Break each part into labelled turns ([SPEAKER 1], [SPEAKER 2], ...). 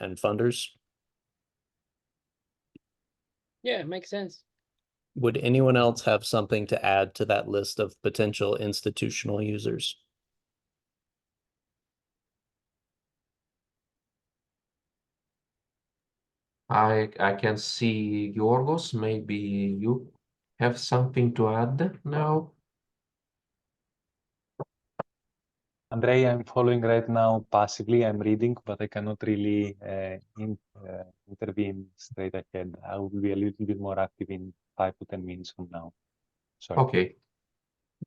[SPEAKER 1] and funders.
[SPEAKER 2] Yeah, it makes sense.
[SPEAKER 1] Would anyone else have something to add to that list of potential institutional users?
[SPEAKER 3] I can see Yorgos, maybe you have something to add now?
[SPEAKER 4] Andrei, I'm following right now passively. I'm reading, but I cannot really intervene straight ahead. I will be a little bit more active in 5 to 10 minutes from now. Sorry.
[SPEAKER 3] Okay.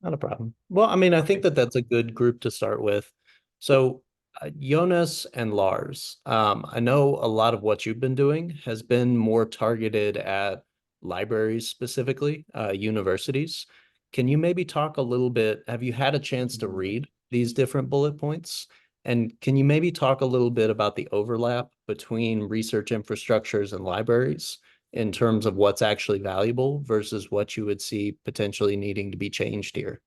[SPEAKER 1] Not a problem. Well, I mean, I think that that's a good group to start with. So, Jonas and Lars, I know a lot of what you've been doing has been more targeted at libraries specifically, universities. Can you maybe talk a little bit? Have you had a chance to read these different bullet points? And can you maybe talk a little bit about the overlap between research infrastructures and libraries in terms of what's actually valuable versus what you would see potentially needing to be changed here?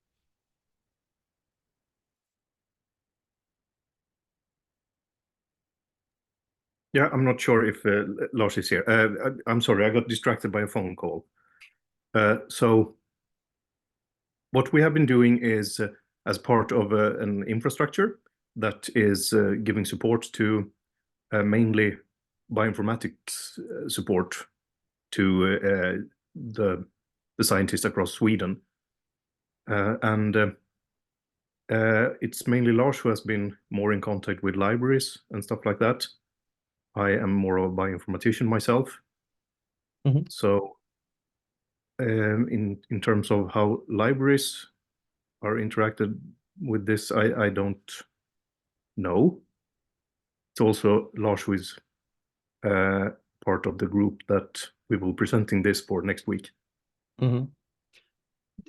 [SPEAKER 5] Yeah, I'm not sure if Lars is here. I'm sorry, I got distracted by a phone call. So what we have been doing is, as part of an infrastructure that is giving support to mainly bioinformatics support to the scientists across Sweden. It's mainly Lars who has been more in contact with libraries and stuff like that. I am more of a bioinformatician myself.
[SPEAKER 1] Mhm.
[SPEAKER 5] So in terms of how libraries are interacted with this, I don't know. It's also Lars who is part of the group that we will be presenting this for next week.
[SPEAKER 1] Mhm.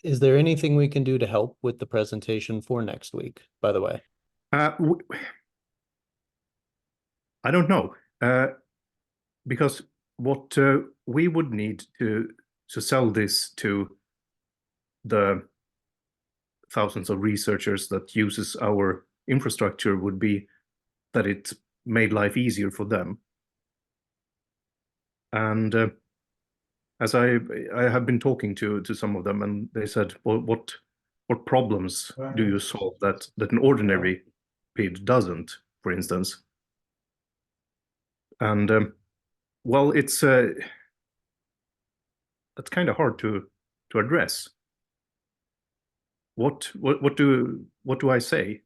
[SPEAKER 1] Is there anything we can do to help with the presentation for next week, by the way?
[SPEAKER 5] I don't know, because what we would need to sell this to the thousands of researchers that uses our infrastructure would be that it made life easier for them. And as I have been talking to some of them, and they said, well, what problems do you solve that an ordinary PID doesn't, for instance? And well, it's that's kind of hard to address. What do I say?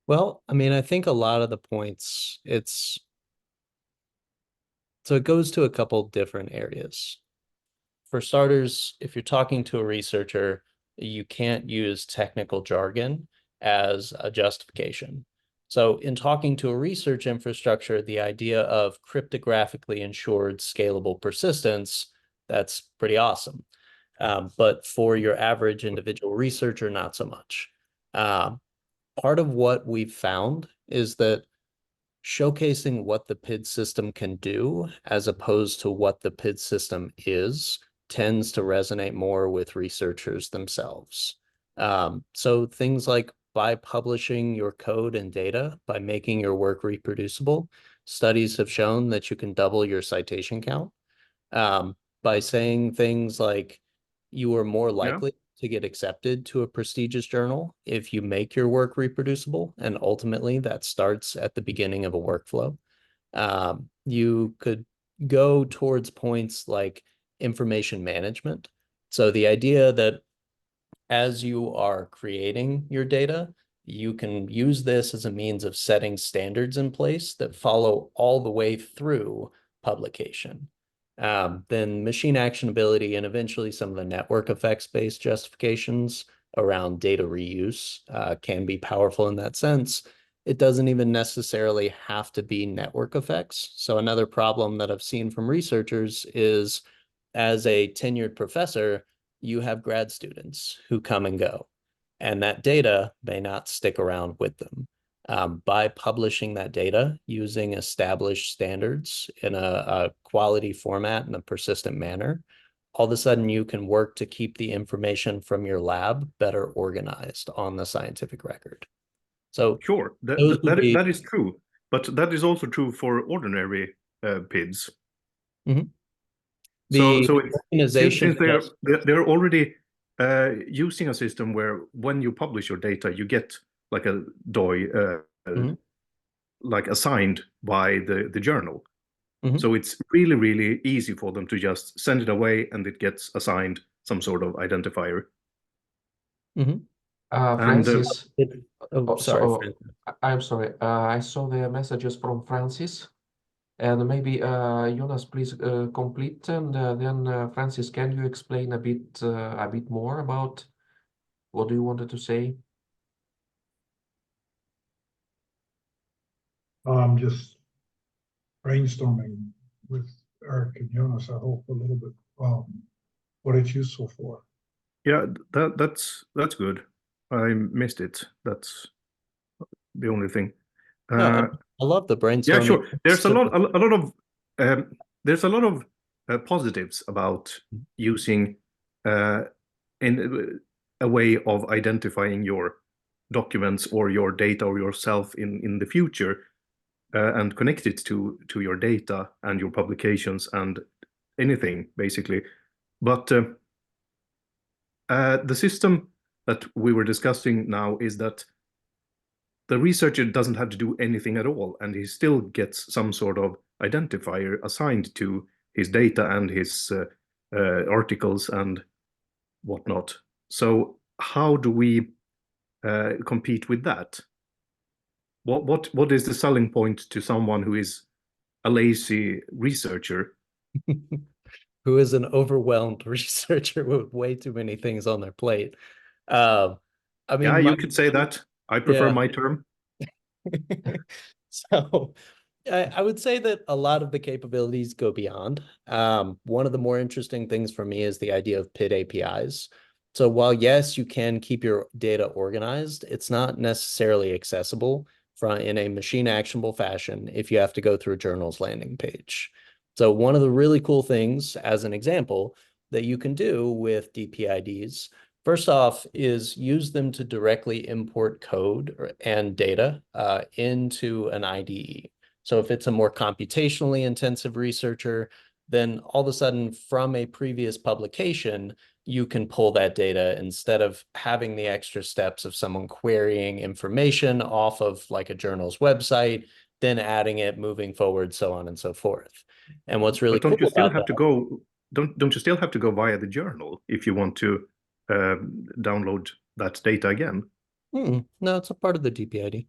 [SPEAKER 1] Well, I mean, I think a lot of the points, so it goes to a couple different areas. For starters, if you're talking to a researcher, you can't use technical jargon as a justification. So in talking to a research infrastructure, the idea of cryptographically ensured scalable persistence, that's pretty awesome. But for your average individual researcher, not so much. Part of what we've found is that showcasing what the PID system can do as opposed to what the PID system is tends to resonate more with researchers themselves. So things like by publishing your code and data, by making your work reproducible, studies have shown that you can double your citation count. By saying things like you are more likely to get accepted to a prestigious journal if you make your work reproducible, and ultimately that starts at the beginning of a workflow. You could go towards points like information management. So the idea that as you are creating your data, you can use this as a means of setting standards in place that follow all the way through publication. Then machine actionability and eventually some of the network effects-based justifications around data reuse can be powerful in that sense. It doesn't even necessarily have to be network effects. So another problem that I've seen from researchers is as a tenured professor, you have grad students who come and go, and that data may not stick around with them. By publishing that data using established standards in a quality format in a persistent manner, all of a sudden you can work to keep the information from your lab better organized on the scientific record. So
[SPEAKER 5] sure, that is true. but that is also true for ordinary PIDs.
[SPEAKER 1] Mhm.
[SPEAKER 5] So,
[SPEAKER 1] The
[SPEAKER 5] so it's,
[SPEAKER 1] organization
[SPEAKER 5] since they're already using a system where when you publish your data, you get like a DOI,
[SPEAKER 1] Mhm.
[SPEAKER 5] like assigned by the journal.
[SPEAKER 1] Mhm.
[SPEAKER 5] So it's really, really easy for them to just send it away and it gets assigned some sort of identifier.
[SPEAKER 1] Mhm.
[SPEAKER 3] Francis,
[SPEAKER 1] Oh, sorry. Fran.
[SPEAKER 3] I'm sorry. I saw the messages from Francis, and maybe Jonas, please complete, and then Francis, can you explain a bit more about what do you wanted to say?
[SPEAKER 6] Just brainstorming with Eric and Jonas, I hope a little bit, what it's useful for.
[SPEAKER 5] Yeah, that's good. I missed it. That's the only thing.
[SPEAKER 1] No, I love the brainstorming.
[SPEAKER 5] Yeah, sure. There's a
[SPEAKER 1] Simple.
[SPEAKER 5] lot of there's a lot of positives about using in a way of identifying your documents or your data or yourself in the future and connect it to your data and your publications and anything basically. But the system that we were discussing now is that the researcher doesn't have to do anything at all, and he still gets some sort of identifier assigned to his data and his articles and whatnot. So how do we compete with that? What is the selling point to someone who is a lazy researcher?
[SPEAKER 1] Who is an overwhelmed researcher with way too many things on their plate. I mean,
[SPEAKER 5] Yeah, you could say that. I prefer my term.
[SPEAKER 1] So I would say that a lot of the capabilities go beyond. One of the more interesting things for me is the idea of PID APIs. So while yes, you can keep your data organized, it's not necessarily accessible in a machine actionable fashion if you have to go through a journal's landing page. So one of the really cool things, as an example, that you can do with DPIDs, first off, is use them to directly import code and data into an IDE. So if it's a more computationally intensive researcher, then all of a sudden from a previous publication, you can pull that data instead of having the extra steps of someone querying information off of like a journal's website, then adding it, moving forward, so on and so forth. And what's really
[SPEAKER 5] But don't
[SPEAKER 1] cool
[SPEAKER 5] you still
[SPEAKER 1] about
[SPEAKER 5] have to
[SPEAKER 1] that,
[SPEAKER 5] go? Don't you still have to go via the journal if you want to download that data again?
[SPEAKER 1] no, it's a part of the DPID.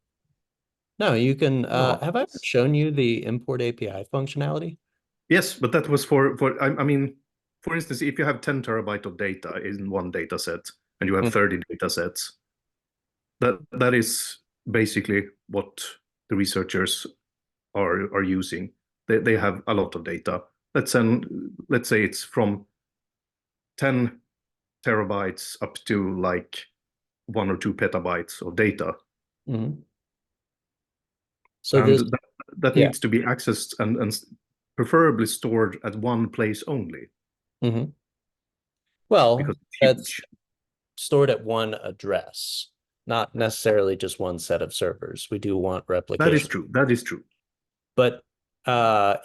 [SPEAKER 1] No, you can,
[SPEAKER 3] No.
[SPEAKER 1] have I ever shown you the import API functionality?
[SPEAKER 5] Yes, but that was for I mean, for instance, if you have 10 terabyte of data in one data set and you have 30 data sets, that is basically what the researchers are using. They have a lot of data. Let's say it's from 10 terabytes up to like 1 or 2 petabytes of data.
[SPEAKER 1] Mhm. So
[SPEAKER 5] And
[SPEAKER 1] this,
[SPEAKER 5] that
[SPEAKER 1] yeah.
[SPEAKER 5] needs to be accessed and preferably stored at one place only
[SPEAKER 1] Mhm. Well,
[SPEAKER 5] because it's
[SPEAKER 1] that's
[SPEAKER 5] huge.
[SPEAKER 1] stored at one address, not necessarily just one set of servers. We do want
[SPEAKER 5] That is
[SPEAKER 1] replication.
[SPEAKER 5] true. That is true.
[SPEAKER 1] But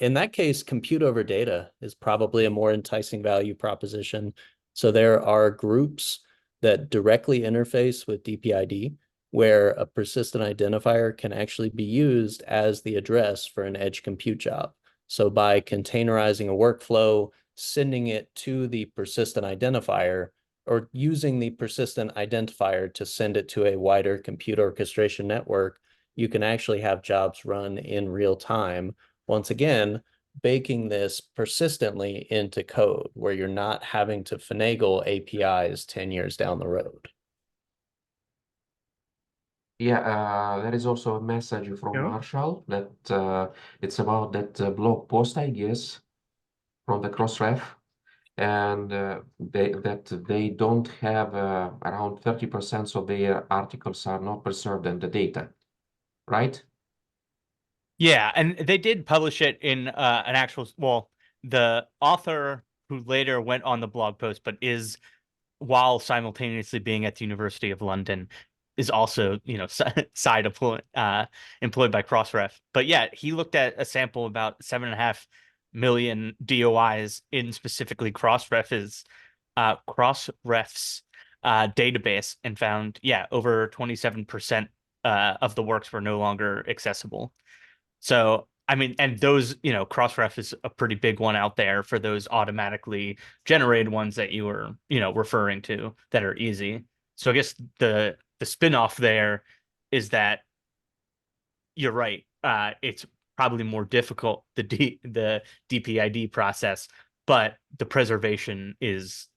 [SPEAKER 1] in that case, compute over data is probably a more enticing value proposition. So there are groups that directly interface with DPID where a persistent identifier can actually be used as the address for an edge compute job. So by containerizing a workflow, sending it to the persistent identifier, or using the persistent identifier to send it to a wider compute orchestration network, you can actually have jobs run in real time. Once again, baking this persistently into code where you're not having to finagle APIs 10 years down the road.
[SPEAKER 3] Yeah, there is also a message from
[SPEAKER 5] Yeah.
[SPEAKER 3] Marshall that it's about that blog post, I guess, from the Crossref, and they don't have around 30% of their articles are not preserved in the data, right?
[SPEAKER 7] Yeah, and they did publish it in an actual, well, the author who later went on the blog post, but is while simultaneously being at the University of London, is also, side employed by Crossref. But yeah, he looked at a sample of about 7.5 million DOIs in specifically Crossref's database, and found, over 27% of the works were no longer accessible. So, I mean, and those, Crossref is a pretty big one out there for those automatically generated ones that you were, referring to that are easy. So I guess the spin-off there is that you're right. It's probably more difficult, the DPID process, but the preservation is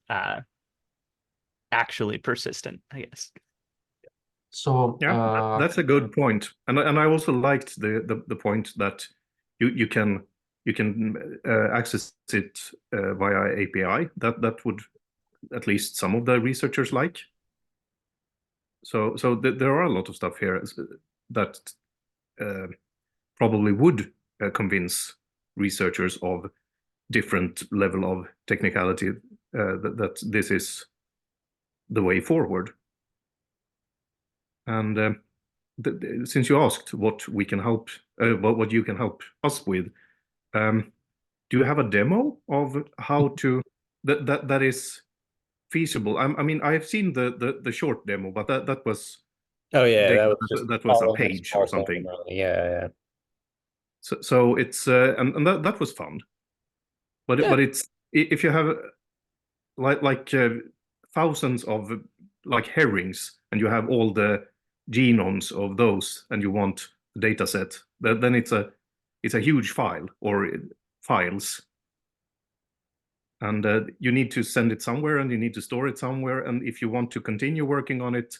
[SPEAKER 7] actually persistent, I guess.
[SPEAKER 3] So
[SPEAKER 5] Yeah, that's a good point, and I also liked the point that you can access it via API. That would at least some of the researchers like. So there are a lot of stuff here that probably would convince researchers of different level of technicality that this is the way forward. And since you asked what we can help, what you can help us with, do you have a demo of how to that is feasible? I mean, I have seen the short demo, but that was
[SPEAKER 1] Oh yeah,
[SPEAKER 5] data,
[SPEAKER 1] that was just
[SPEAKER 5] that was a
[SPEAKER 1] following
[SPEAKER 5] page or something.
[SPEAKER 1] Yeah.
[SPEAKER 5] So it's and that was fun, but
[SPEAKER 1] Yeah.
[SPEAKER 5] but it's if you have like thousands of like herrings and you have all the genomes of those and you want the data set, then it's a huge file or files, and you need to send it somewhere and you need to store it somewhere, and if you want to continue working on it,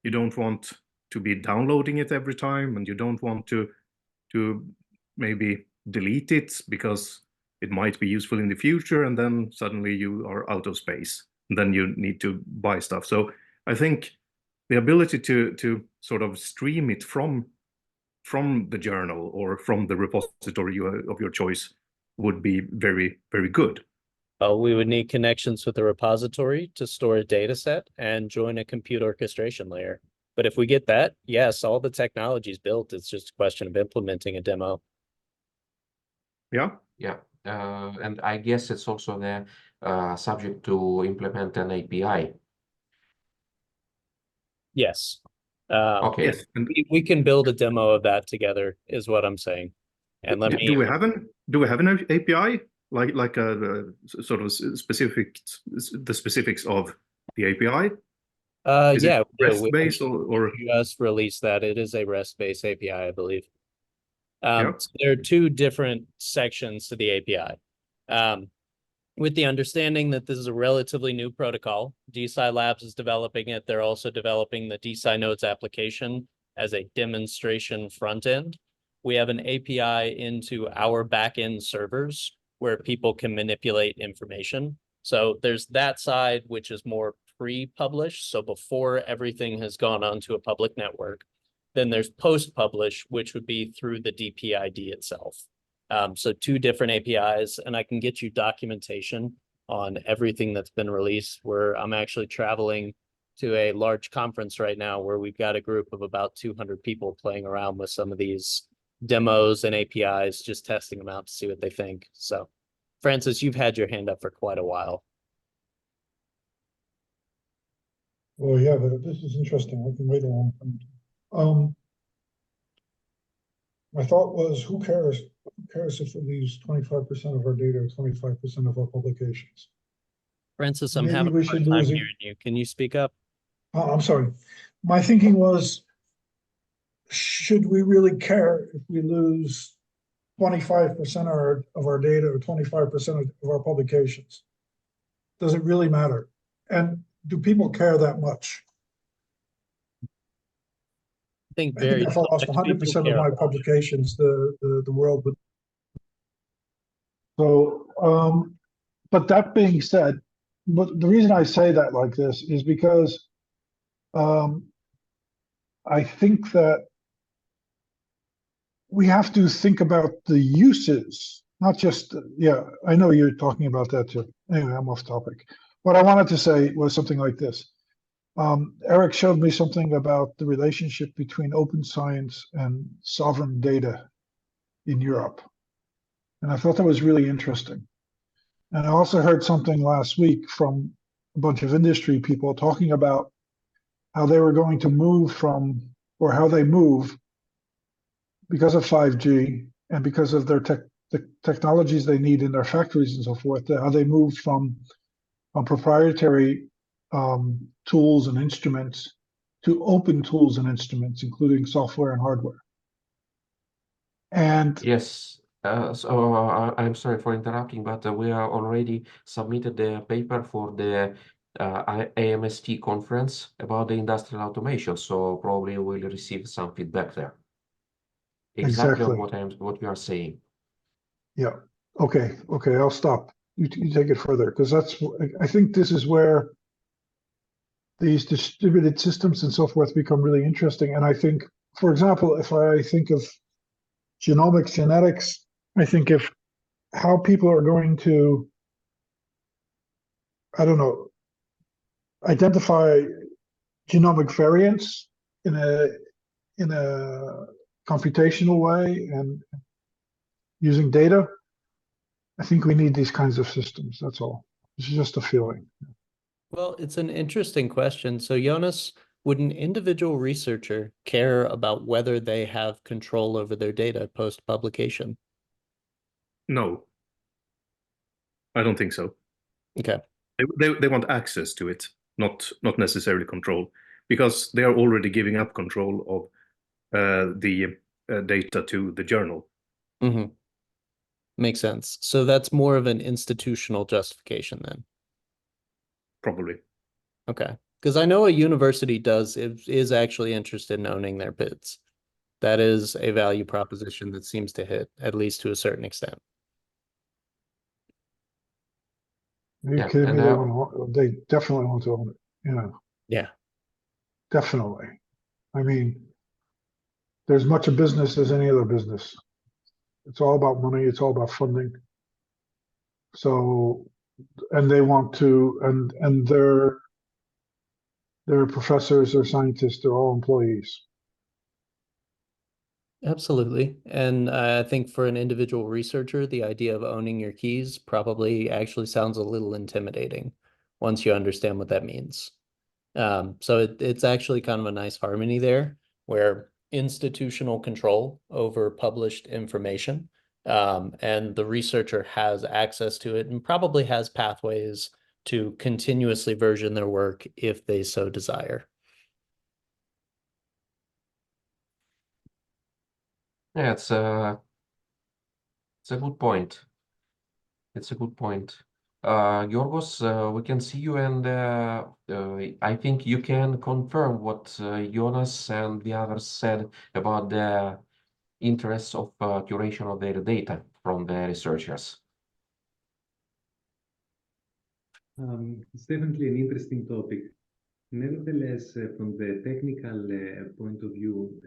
[SPEAKER 5] you don't want to be downloading it every time, and you don't want to maybe delete it because it might be useful in the future, and then suddenly you are out of space, and then you need to buy stuff. So I think the ability to sort of stream it from the journal or from the repository of your choice would be very, very good.
[SPEAKER 1] Well, we would need connections with the repository to store a data set and join a compute orchestration layer. But if we get that, yes, all the technology is built. It's just a question of implementing a demo.
[SPEAKER 5] Yeah.
[SPEAKER 3] yeah, and I guess it's also the subject to implement an API.
[SPEAKER 1] Yes.
[SPEAKER 3] Okay.
[SPEAKER 5] Yes. And
[SPEAKER 1] We can build a demo of that together, is what I'm saying. And let me.
[SPEAKER 5] do we have an API like a sort of the specifics of the API? Is
[SPEAKER 1] Yeah,
[SPEAKER 5] it REST-based or
[SPEAKER 1] just released that. It is a REST-based API, I believe.
[SPEAKER 5] Yeah.
[SPEAKER 1] So there are two different sections to the API. With the understanding that this is a relatively new protocol, DeSci Labs is developing it. They're also developing the DeSci Nodes application as a demonstration front end. We have an API into our backend servers where people can manipulate information. So there's that side, which is more pre-published, so before everything has gone onto a public network. Then there's post-publish, which would be through the DPID itself. So two different APIs, and I can get you documentation on everything that's been released, where I'm actually traveling to a large conference right now where we've got a group of about 200 people playing around with some of these demos and APIs, just testing them out to see what they think. So, Francis, you've had your hand up for quite a while.
[SPEAKER 6] Well, yeah, but this is interesting. I can wait a long time. My thought was, who cares? Who cares if we lose 25% of our data or 25% of our publications?
[SPEAKER 1] Francis, I'm
[SPEAKER 6] Maybe
[SPEAKER 1] having
[SPEAKER 6] we
[SPEAKER 1] a hard
[SPEAKER 6] should
[SPEAKER 1] time
[SPEAKER 6] lose it.
[SPEAKER 1] hearing you. Can you speak up?
[SPEAKER 6] I'm sorry. My thinking was, should we really care if we lose 25% of our data or 25% of our publications? Does it really matter? And do people care that much?
[SPEAKER 1] I think
[SPEAKER 6] I think if I lost
[SPEAKER 1] people
[SPEAKER 6] 100% of
[SPEAKER 1] care
[SPEAKER 6] my
[SPEAKER 1] a lot.
[SPEAKER 6] publications, the world would. So, but that being said, but the reason I say that like this is because I think that we have to think about the uses, not just, yeah, I know you're talking about that too. Anyway, I'm off topic. What I wanted to say was something like this. Eric showed me something about the relationship between open science and sovereign data in Europe. And I thought that was really interesting. And I also heard something last week from a bunch of industry people talking about how they were going to move from, or how they move because of 5G and because of their the technologies they need in their factories and so forth, how they moved from proprietary tools and instruments to open tools and instruments, including software and hardware. And
[SPEAKER 3] Yes. I'm sorry for interrupting, but we are already submitted the paper for the AMST conference about the industrial automation. So probably we'll receive some feedback there. Exactly on
[SPEAKER 6] exactly.
[SPEAKER 3] what we are saying.
[SPEAKER 6] Yeah. Okay. Okay. I'll stop. You take it further, because I think this is where these distributed systems and so forth become really interesting. And I think, for example, if I think of genomics, genetics, I think if how people are going to, I don't know, identify genomic variants in a computational way and using data, I think we need these kinds of systems. That's all. It's just a feeling.
[SPEAKER 1] Well, it's an interesting question. So, Jonas, would an individual researcher care about whether they have control over their data post-publication?
[SPEAKER 5] No, I don't think so.
[SPEAKER 1] Okay.
[SPEAKER 5] They want access to it, not necessarily control, because they are already giving up control of the data to the journal.
[SPEAKER 1] Mm-hmm. Makes sense. So that's more of an institutional justification then.
[SPEAKER 5] Probably.
[SPEAKER 1] Okay. Because I know a university is actually interested in owning their bids. That is a value proposition that seems to hit, at least to a certain extent.
[SPEAKER 6] Are you
[SPEAKER 3] Yeah,
[SPEAKER 6] kidding me?
[SPEAKER 3] and
[SPEAKER 6] They definitely want to own it. Yeah,
[SPEAKER 1] Yeah.
[SPEAKER 6] definitely. I mean, there's much of business as any other business. It's all about money. It's all about funding. So, and they want to, and their professors or scientists, they're all employees.
[SPEAKER 1] Absolutely. And I think for an individual researcher, the idea of owning your keys probably actually sounds a little intimidating once you understand what that means. So it's actually kind of a nice harmony there where institutional control over published information, and the researcher has access to it and probably has pathways to continuously version their work if they so desire.
[SPEAKER 3] yeah, it's a good point. It's a good point. Yorgos, we can see you, and I think you can confirm what Jonas and the others said about the interests of curation of their data from the researchers.
[SPEAKER 8] It's definitely an interesting topic. Nevertheless, from the technical point of view,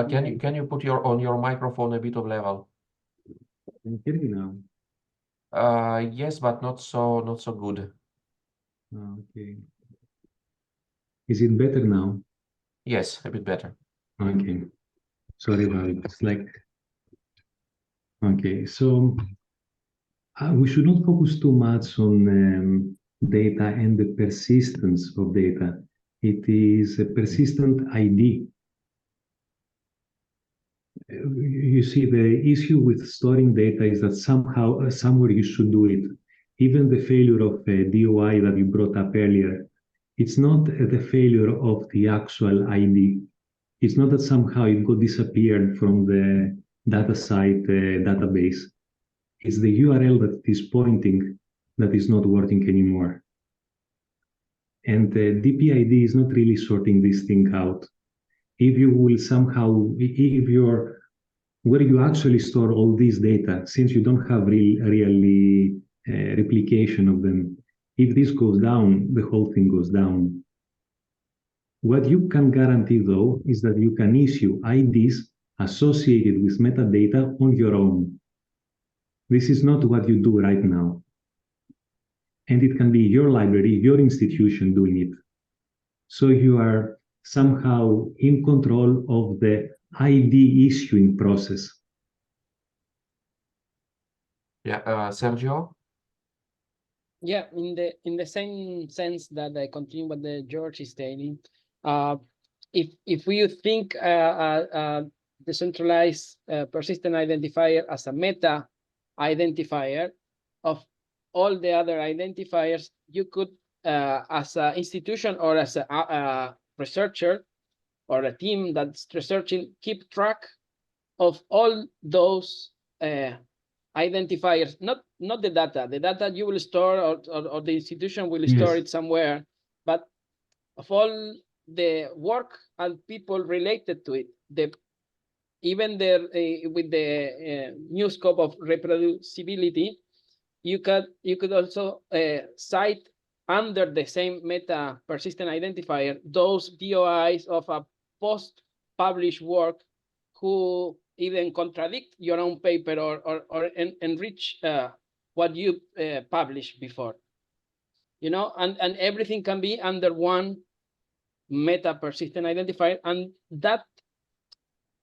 [SPEAKER 3] Can you put your microphone a bit of level?
[SPEAKER 8] can you hear me now?
[SPEAKER 3] Yes, but not so good.
[SPEAKER 8] Okay. Is it better now?
[SPEAKER 3] Yes, a bit better.
[SPEAKER 8] Okay. Sorry about it. It's like, okay, so we should not focus too much on data and the persistence of data. It is a persistent ID. You see, the issue with storing data is that somehow, somewhere you should do it. Even the failure of DOI that you brought up earlier, it's not the failure of the actual ID. It's not that somehow it got disappeared from the data site database. It's the URL that is pointing that is not working anymore. And DPID is not really sorting this thing out. If you will somehow, if you're where you actually store all these data, since you don't have really replication of them, if this goes down, the whole thing goes down. What you can guarantee, though, is that you can issue IDs associated with metadata on your own. This is not what you do right now. And it can be your library, your institution doing it. So you are somehow in control of the ID issuing process.
[SPEAKER 3] Yeah, Sergio?
[SPEAKER 2] Yeah, in the same sense that I continue what the George is stating, if we think decentralized persistent identifier as a meta identifier of all the other identifiers, you could, as an institution or as a researcher or a team that's researching, keep track of all those identifiers, not the data. The data you will store, or the institution will store
[SPEAKER 8] Yes.
[SPEAKER 2] it somewhere, but of all the work and people related to it, even with the new scope of reproducibility, you could also cite under the same meta persistent identifier those DOIs of a post-published work who even contradict your own paper or enrich what you published before. You know, and everything can be under one meta persistent identifier, and that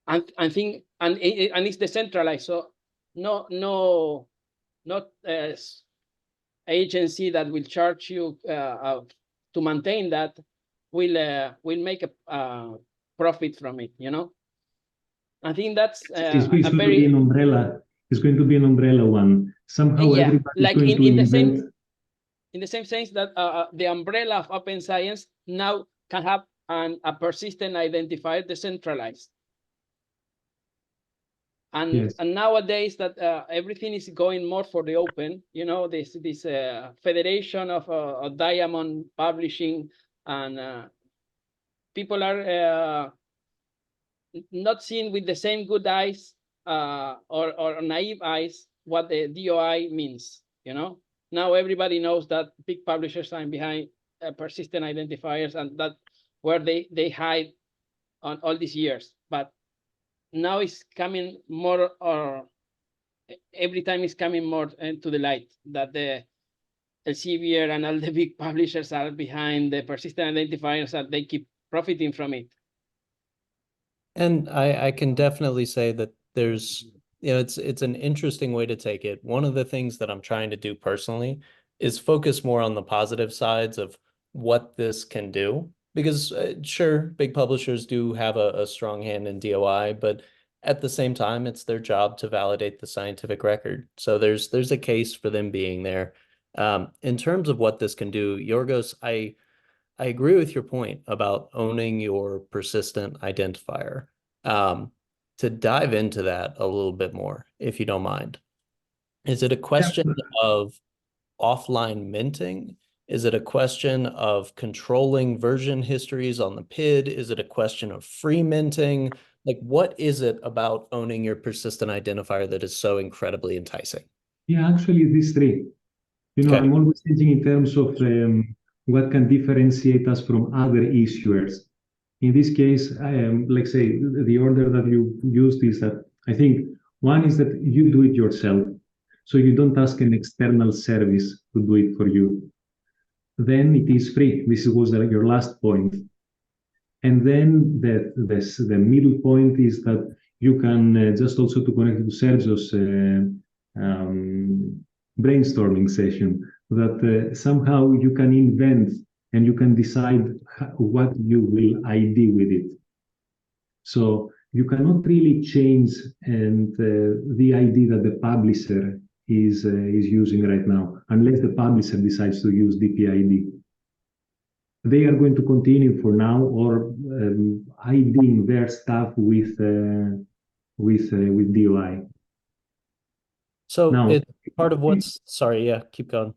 [SPEAKER 2] I think and it's decentralized, so not agency that will charge you to maintain that will make a profit from it. You know, I think that's
[SPEAKER 8] It's
[SPEAKER 2] a
[SPEAKER 8] going to be
[SPEAKER 2] very
[SPEAKER 8] an umbrella. It's going to be an umbrella one. Somehow
[SPEAKER 2] yeah,
[SPEAKER 8] everybody
[SPEAKER 2] like
[SPEAKER 8] is going to
[SPEAKER 2] in the
[SPEAKER 8] invent.
[SPEAKER 2] same in the same sense that the umbrella of open science now can have a persistent identifier decentralized. And,
[SPEAKER 8] Yes.
[SPEAKER 2] and nowadays that everything is going more for the open, you know, this federation of diamond publishing, and people are not seeing with the same good eyes or naive eyes what the DOI means. You know, now everybody knows that big publishers are behind persistent identifiers, and that where they hide on all these years. But now it's coming more, or every time it's coming more into the light that the Elsevier and all the big publishers are behind the persistent identifiers, and they keep profiting from it.
[SPEAKER 1] And I can definitely say that there's, it's an interesting way to take it. One of the things that I'm trying to do personally is focus more on the positive sides of what this can do. Because sure, big publishers do have a strong hand in DOI, but at the same time, it's their job to validate the scientific record. So there's a case for them being there. In terms of what this can do, Yorgos, I agree with your point about owning your persistent identifier. To dive into that a little bit more, if you don't mind, is it a question of offline minting? Is it a question of controlling version histories on the PID? Is it a question of free minting? Like, what is it about owning your persistent identifier that is so incredibly enticing?
[SPEAKER 8] Yeah, actually, these three.
[SPEAKER 1] Okay.
[SPEAKER 8] I'm always thinking in terms of what can differentiate us from other issuers. In this case, like say, the order that you used is that I think one is that you do it yourself. So you don't ask an external service to do it for you. Then it is free. This was your last point. And then the middle point is that you can just also to connect to Sergio's brainstorming session, that somehow you can invent and you can decide what you will ID with it. So you cannot really change the ID that the publisher is using right now, unless the publisher decides to use DPID. They are going to continue for now, or IDing their stuff with DOI.
[SPEAKER 1] So
[SPEAKER 8] Now,
[SPEAKER 1] it's part of what's, sorry, yeah, keep going.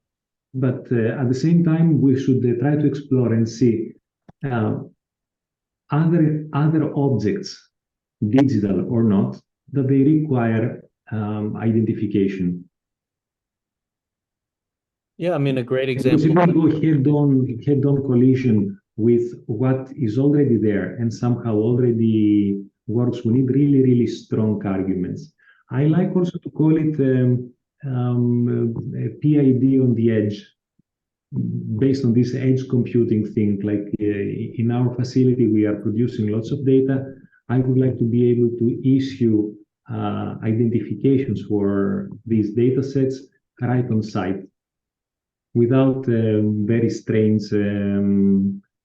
[SPEAKER 8] But at the same time, we should try to explore and see other objects, digital or not, that they require identification.
[SPEAKER 1] Yeah, I mean, a great
[SPEAKER 8] Because if
[SPEAKER 1] example.
[SPEAKER 8] we go head-on collision with what is already there and somehow already works, we need really, really strong arguments. I like also to call it PID on the edge. based on this edge computing thing, like in our facility, we are producing lots of data. I would like to be able to issue identifications for these data sets right on site without very strange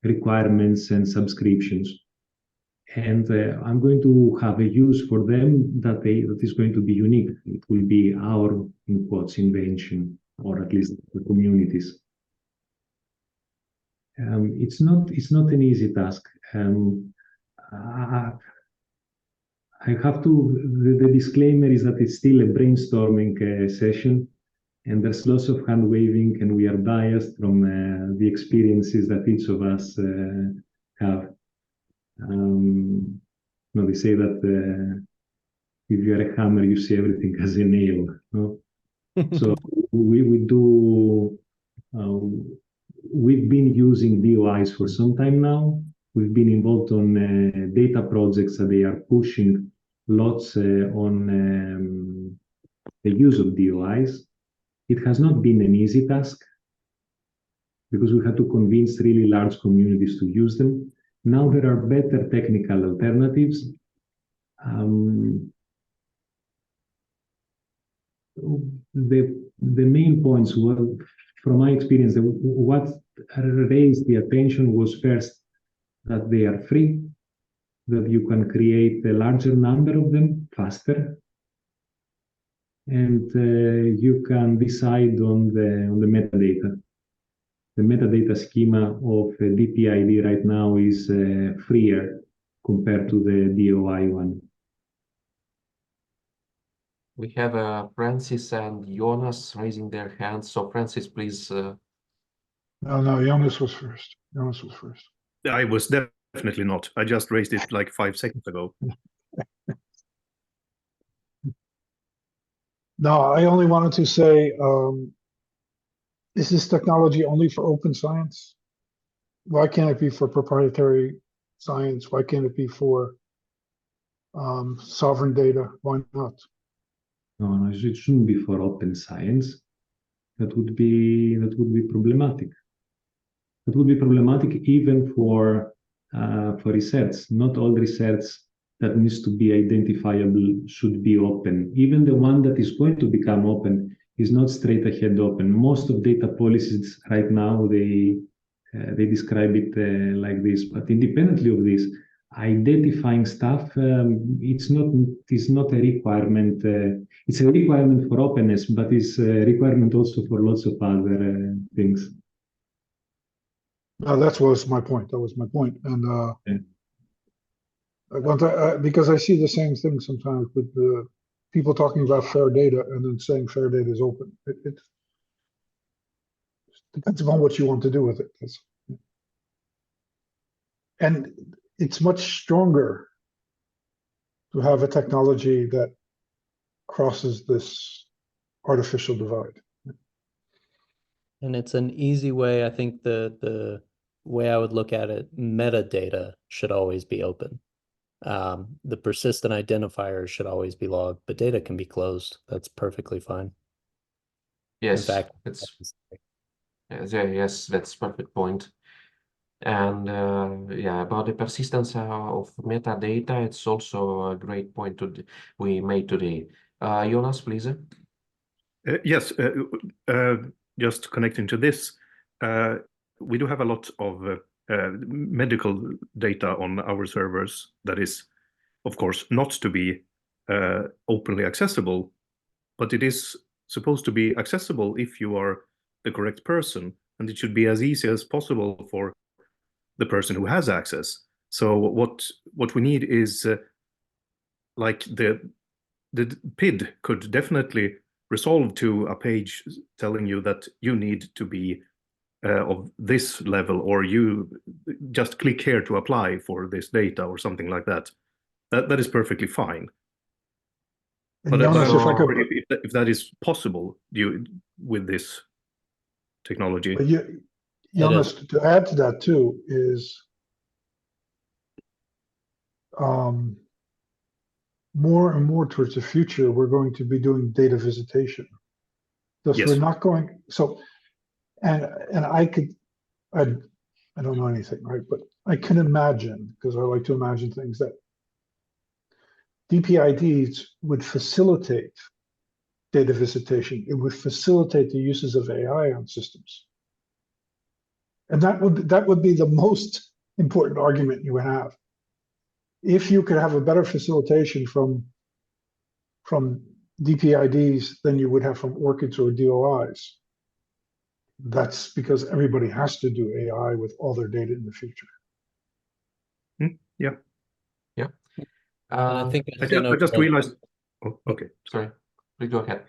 [SPEAKER 8] requirements and subscriptions. And I'm going to have a use for them that is going to be unique. It will be our, in quotes, invention, or at least the community's. It's not an easy task. I have to. The disclaimer is that it's still a brainstorming session, and there's lots of hand waving, and we are biased from the experiences that each of us have. No, they say that if you are a hammer, you see everything as a nail. No? So we do. We've been using DOIs for some time now. We've been involved on data projects that they are pushing lots on the use of DOIs. It has not been an easy task because we had to convince really large communities to use them. Now there are better technical alternatives. The main points were, from my experience, what raised the attention was first that they are free, that you can create a larger number of them faster, and you can decide on the metadata. The metadata schema of DPID right now is freer compared to the DOI one.
[SPEAKER 3] We have Francis and Jonas raising their hands. So Francis, please.
[SPEAKER 6] No, Jonas was first. Jonas was first.
[SPEAKER 5] I was definitely not. I just raised it like 5 seconds ago.
[SPEAKER 6] No, I only wanted to say, is this technology only for open science? Why can't it be for proprietary science? Why can't it be for sovereign data? Why not?
[SPEAKER 8] No, it shouldn't be for open science. That would be problematic. That would be problematic even for research. Not all research that needs to be identifiable should be open. Even the one that is going to become open is not straight ahead open. Most of data policies right now, they describe it like this. But independently of this, identifying stuff, it's not a requirement. It's a requirement for openness, but it's a requirement also for lots of other things.
[SPEAKER 6] That was my point. That was my point. And
[SPEAKER 8] Yeah.
[SPEAKER 6] I want to, because I see the same thing sometimes with the people talking about fair data and then saying fair data is open. It depends upon what you want to do with it. And it's much stronger to have a technology that crosses this artificial divide.
[SPEAKER 1] And it's an easy way. I think the way I would look at it, metadata should always be open. The persistent identifiers should always be logged, but data can be closed. That's perfectly fine.
[SPEAKER 3] Yes,
[SPEAKER 1] In fact,
[SPEAKER 3] yes, that's perfect point. And yeah, about the persistence of metadata, it's also a great point we made today. Jonas, please.
[SPEAKER 5] Yes, just connecting to this, we do have a lot of medical data on our servers that is, of course, not to be openly accessible, but it is supposed to be accessible if you are the correct person, and it should be as easy as possible for the person who has access. So what we need is like the PID could definitely resolve to a page telling you that you need to be of this level, or you just click here to apply for this data or something like that. That is perfectly fine.
[SPEAKER 6] And
[SPEAKER 5] But
[SPEAKER 6] Jonas,
[SPEAKER 5] I'm
[SPEAKER 6] if I
[SPEAKER 5] not
[SPEAKER 6] could,
[SPEAKER 5] sure if that is possible with this technology.
[SPEAKER 6] but Jonas, to add to that too is more and more towards the future, we're going to be doing data visitation. Thus,
[SPEAKER 5] Yes.
[SPEAKER 6] we're not going, so And I don't know anything, right? But I can imagine, because I like to imagine things, that DPIDs would facilitate data visitation. It would facilitate the uses of AI on systems. And that would be the most important argument you would have. If you could have a better facilitation from DPIDs than you would have from ORCIDs or DOIs, that's because everybody has to do AI with all their data in the future.
[SPEAKER 5] Yeah.
[SPEAKER 3] Yeah.
[SPEAKER 1] And I think
[SPEAKER 5] I just realized. Oh, okay.
[SPEAKER 3] Sorry, please go ahead.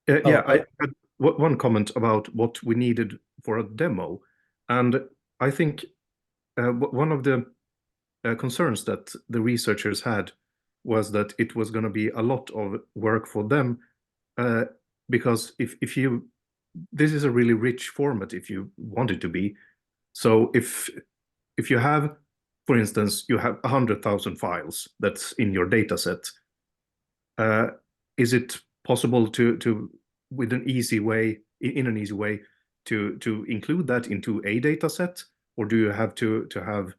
[SPEAKER 5] Yeah, I had one comment about what we needed for a demo, and I think one of the concerns that the researchers had was that it was going to be a lot of work for them, because if you, this is a really rich format if you want it to be. So if you have, for instance, you have 100,000 files that's in your data set, is it possible to with an easy way, in an easy way, to include that into a data set? Or do you have to have,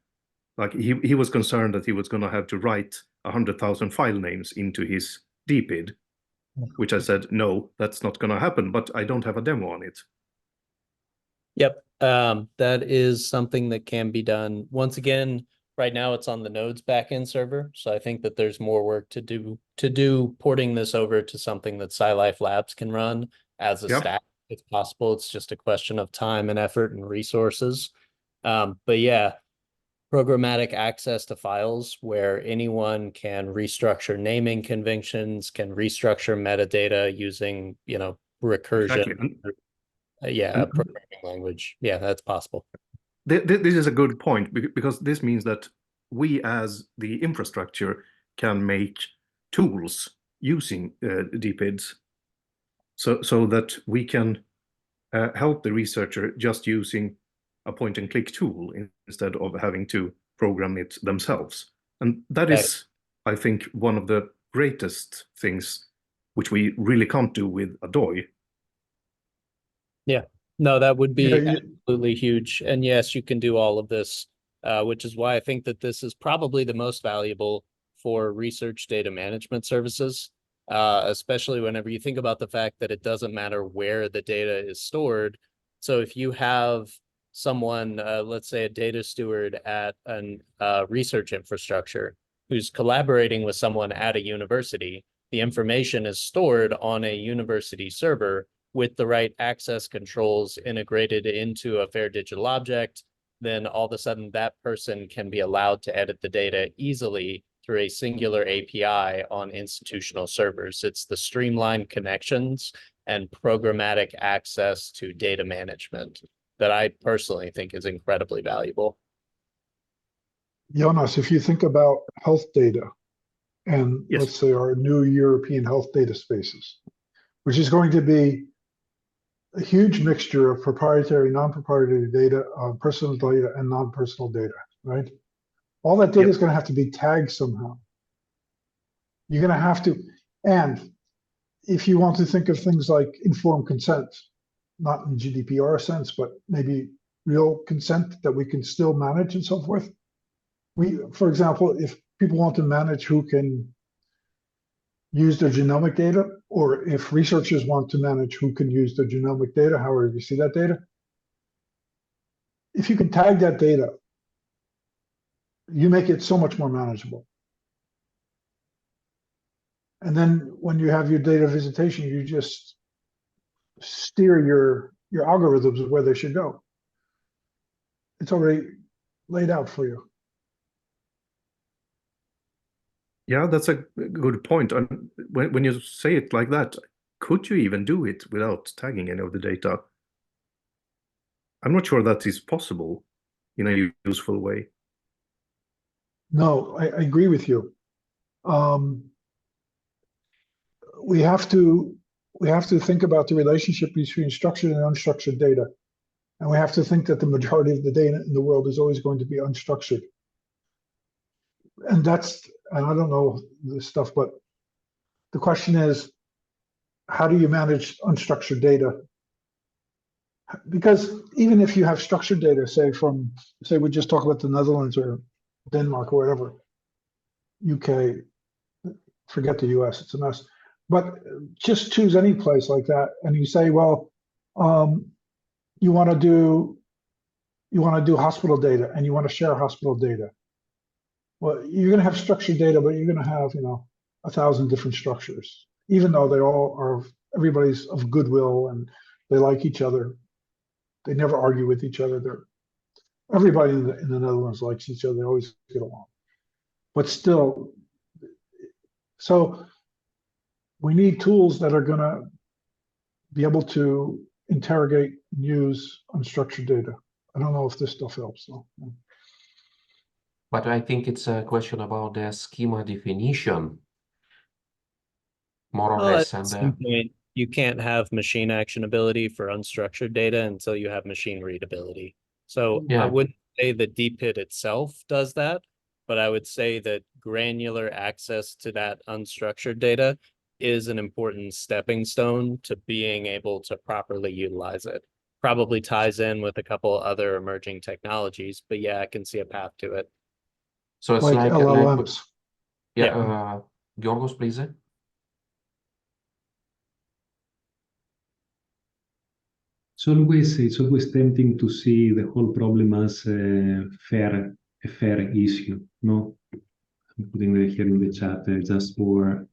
[SPEAKER 5] like, he was concerned that he was going to have to write 100,000 file names into his DPID, which I said, no, that's not going to happen, but I don't have a demo on it.
[SPEAKER 1] Yep, that is something that can be done. Once again, right now it's on the Nodes backend server, so I think that there's more work to do porting this over to something that SciLife Labs can run as a stack. It's possible. It's just a question of time and effort and resources. But yeah, programmatic access to files where anyone can restructure naming conventions, can restructure metadata using, recursion.
[SPEAKER 5] Exactly.
[SPEAKER 1] Yeah, programming language. Yeah, that's possible.
[SPEAKER 5] This is a good point, because this means that we as the infrastructure can make tools using DPIDs, so that we can help the researcher just using a point and click tool instead of having to program it themselves. And that is, I think, one of the greatest things which we really can't do with a DOI.
[SPEAKER 1] Yeah, no, that would be absolutely huge. And yes, you can do all of this, which is why I think that this is probably the most valuable for research data management services, especially whenever you think about the fact that it doesn't matter where the data is stored. So if you have someone, let's say a data steward at a research infrastructure who's collaborating with someone at a university, the information is stored on a university server with the right access controls integrated into a fair digital object. Then all of a sudden that person can be allowed to edit the data easily through a singular API on institutional servers. It's the streamlined connections and programmatic access to data management that I personally think is incredibly valuable.
[SPEAKER 6] Jonas, if you think about health data, and let's say our new European health data spaces, which is going to be a huge mixture of proprietary, non-proprietary data, personal data, and non-personal data, right? All that data is going to have to be tagged somehow. You're going to have to, and if you want to think of things like informed consent, not in GDPR sense, but maybe real consent that we can still manage and so forth. For example, if people want to manage who can use their genomic data, or if researchers want to manage who can use their genomic data, however you see that data, if you can tag that data, you make it so much more manageable. And then when you have your data visitation, you just steer your algorithms of where they should go. It's already laid out for you.
[SPEAKER 5] Yeah, that's a good point. And when you say it like that, could you even do it without tagging any of the data? I'm not sure that is possible in a useful way.
[SPEAKER 6] No, I agree with you. We have to think about the relationship between structured and unstructured data. And we have to think that the majority of the data in the world is always going to be unstructured. And I don't know this stuff, but the question is, how do you manage unstructured data? Because even if you have structured data, say we just talk about the Netherlands or Denmark or whatever, UK, forget the US, it's a mess. But just choose any place like that, and you say, well, you want to do hospital data, and you want to share hospital data. Well, you're going to have structured data, but you're going to have 1,000 different structures, even though they all are, everybody's of goodwill and they like each other. They never argue with each other. Everybody in the Netherlands likes each other. They always get along. But still, so we need tools that are going to be able to interrogate and use unstructured data. I don't know if this stuff helps, though.
[SPEAKER 3] But I think it's a question about the schema definition, more or
[SPEAKER 1] Well,
[SPEAKER 3] less.
[SPEAKER 1] at
[SPEAKER 3] And
[SPEAKER 1] some point, you can't have machine actionability for unstructured data until you have machine readability. So I
[SPEAKER 3] Yeah.
[SPEAKER 1] wouldn't say the DPID itself does that, but I would say that granular access to that unstructured data is an important stepping stone to being able to properly utilize it. Probably ties in with a couple other emerging technologies, but yeah, I can see a path to it.
[SPEAKER 3] so it's
[SPEAKER 6] Like
[SPEAKER 3] like
[SPEAKER 6] LLMs.
[SPEAKER 3] Yorgos, please.
[SPEAKER 8] It's always tempting to see the whole problem as a fair issue. No, I'm putting it here in the chat just for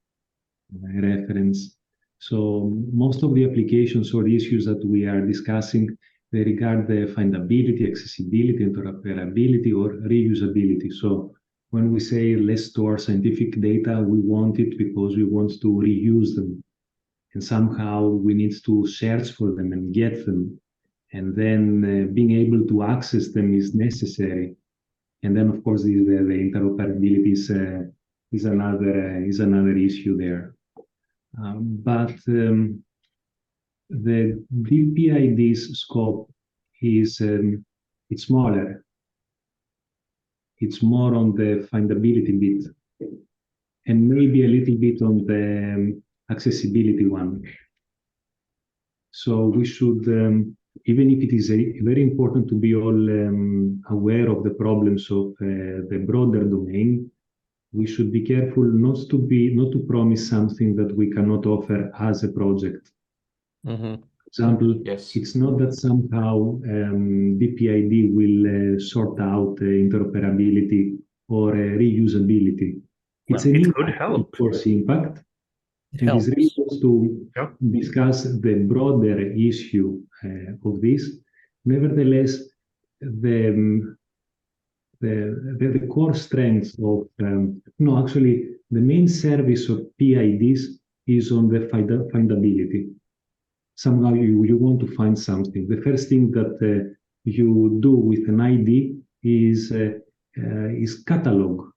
[SPEAKER 8] reference. So most of the applications or issues that we are discussing, they regard the findability, accessibility, interoperability, or reusability. So when we say let's store scientific data, we want it because we want to reuse them. And somehow we need to search for them and get them. And then being able to access them is necessary. And then, of course, the interoperability is another issue there. But the DPID's scope is it's smaller. It's more on the findability bit, and maybe a little bit on the accessibility one. So we should, even if it is very important to be all aware of the problems of the broader domain, we should be careful not to promise something that we cannot offer as a project.
[SPEAKER 1] Mm-hmm.
[SPEAKER 8] For example,
[SPEAKER 3] Yes.
[SPEAKER 8] it's not that somehow DPID will sort out interoperability or reusability. It's
[SPEAKER 5] Well,
[SPEAKER 8] an
[SPEAKER 5] it
[SPEAKER 8] impact,
[SPEAKER 5] could help.
[SPEAKER 8] of course, impact.
[SPEAKER 1] It
[SPEAKER 8] And it's really
[SPEAKER 1] helps.
[SPEAKER 8] close to
[SPEAKER 5] Yeah.
[SPEAKER 8] discuss the broader issue of this. Nevertheless, the core strengths of actually the main service of PIDs is on the findability. Somehow you want to find something. The first thing that you do with an ID is catalog.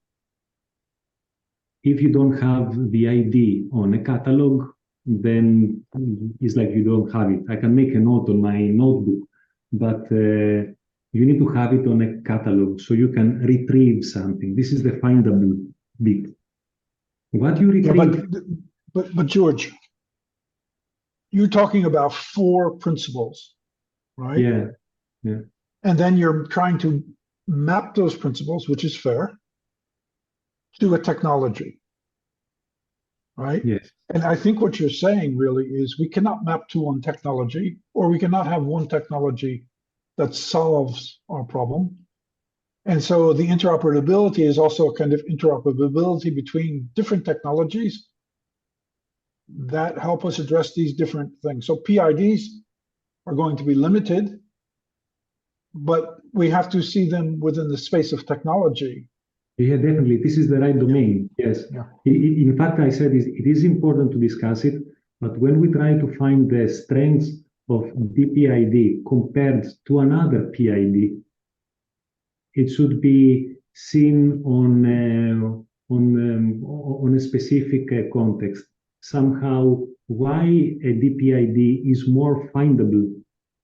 [SPEAKER 8] If you don't have the ID on a catalog, then it's like you don't have it. I can make a note on my notebook, but you need to have it on a catalog so you can retrieve something. This is the findable bit. What you retrieve.
[SPEAKER 6] Yeah, but George, you're talking about 4 principles, right?
[SPEAKER 8] Yeah, yeah.
[SPEAKER 6] And then you're trying to map those principles, which is fair, to a technology, right?
[SPEAKER 8] Yes.
[SPEAKER 6] And I think what you're saying really is we cannot map to one technology, or we cannot have one technology that solves our problem. And so the interoperability is also a kind of interoperability between different technologies that help us address these different things. So PIDs are going to be limited, but we have to see them within the space of technology.
[SPEAKER 8] Yeah, definitely. This is the right domain. Yes.
[SPEAKER 6] Yeah.
[SPEAKER 8] In fact, I said it is important to discuss it, but when we try to find the strengths of DPID compared to another PID, it should be seen on a specific context. Somehow, why a DPID is more findable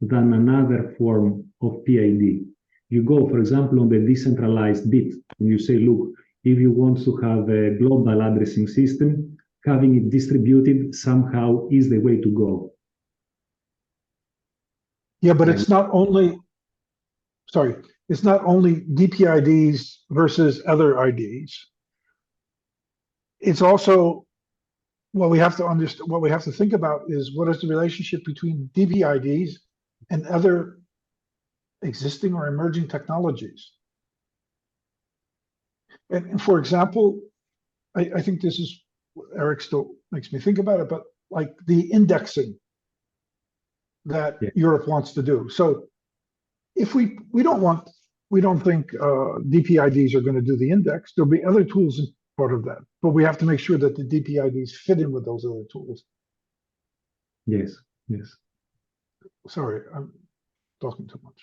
[SPEAKER 8] than another form of PID. You go, for example, on the decentralized bit, and you say, look, if you want to have a global addressing system, having it distributed somehow is the way to go.
[SPEAKER 6] Yeah, but
[SPEAKER 8] And
[SPEAKER 6] it's not only, sorry, it's not only DPIDs versus other IDs. It's also, what we have to understand, what we have to think about is what is the relationship between DPIDs and other existing or emerging technologies. And for example, I think this is, Eric still makes me think about it, but like the indexing that
[SPEAKER 8] Yeah.
[SPEAKER 6] Europe wants to do. So if we don't think DPIDs are going to do the index, there'll be other tools as part of that, but we have to make sure that the DPIDs fit in with those other tools.
[SPEAKER 8] yes, yes.
[SPEAKER 6] Sorry, I'm talking too much.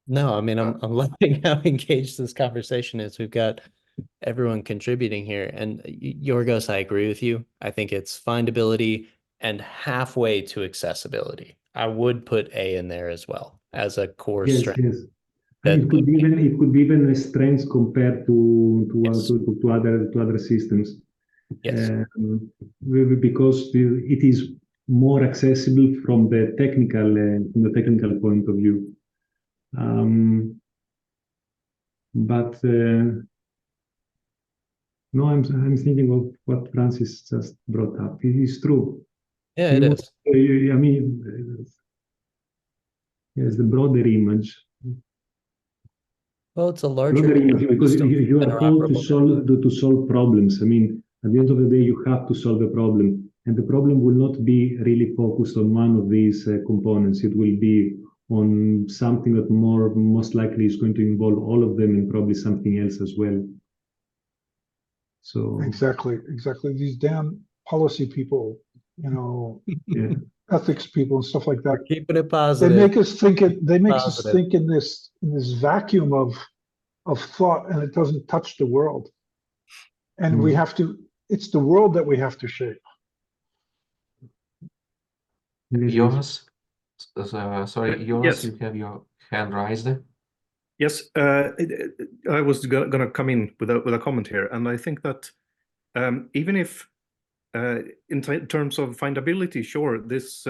[SPEAKER 1] No, I mean, I'm loving how engaged this conversation is. We've got everyone contributing here. And Yorgos, I agree with you. I think it's findability and halfway to accessibility. I would put A in there as well as a core
[SPEAKER 8] Yes,
[SPEAKER 1] strength.
[SPEAKER 8] yes. And it could be even a strength compared
[SPEAKER 1] Yes.
[SPEAKER 8] to other systems.
[SPEAKER 1] Yes.
[SPEAKER 8] Because it is more accessible from the technical point of view. But no, I'm thinking of what Francis just brought up. It is true.
[SPEAKER 1] Yeah, it is.
[SPEAKER 8] I mean, yes, the broader image.
[SPEAKER 1] Well, it's a larger
[SPEAKER 8] Broader image, because
[SPEAKER 1] system
[SPEAKER 8] you are called to
[SPEAKER 1] interoperable.
[SPEAKER 8] solve problems. I mean, at the end of the day, you have to solve a problem, and the problem will not be really focused on one of these components. It will be on something that most likely is going to involve all of them, and probably something else as well. So
[SPEAKER 6] Exactly. These damn policy people,
[SPEAKER 8] yeah,
[SPEAKER 6] ethics people and stuff like that.
[SPEAKER 1] We're keeping it
[SPEAKER 6] They
[SPEAKER 1] positive.
[SPEAKER 6] make us think us
[SPEAKER 1] Positive.
[SPEAKER 6] think in this vacuum of thought, and it doesn't touch the world. And we have to, it's the world that we have to shape.
[SPEAKER 3] Jonas, sorry, Jonas,
[SPEAKER 5] Yes.
[SPEAKER 3] you have your hand raised.
[SPEAKER 5] Yes, I was going to come in with a comment here, and I think that even if in terms of findability, sure, this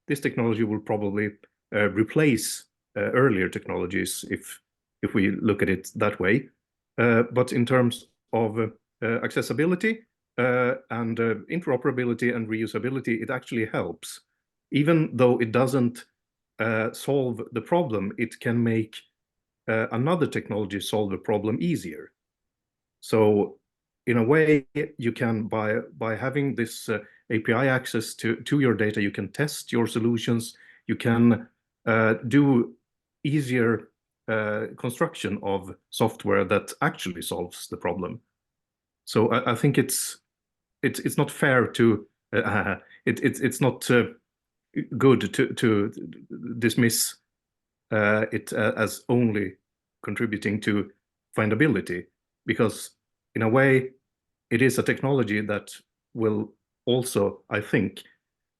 [SPEAKER 5] technology will probably replace earlier technologies if we look at it that way. But in terms of accessibility and interoperability and reusability, it actually helps. Even though it doesn't solve the problem, it can make another technology solve the problem easier. So in a way, you can, by having this API access to your data, you can test your solutions, you can do easier construction of software that actually solves the problem. So I think it's not fair to it's not good to dismiss it as only contributing to findability, because in a way it is a technology that will also, I think,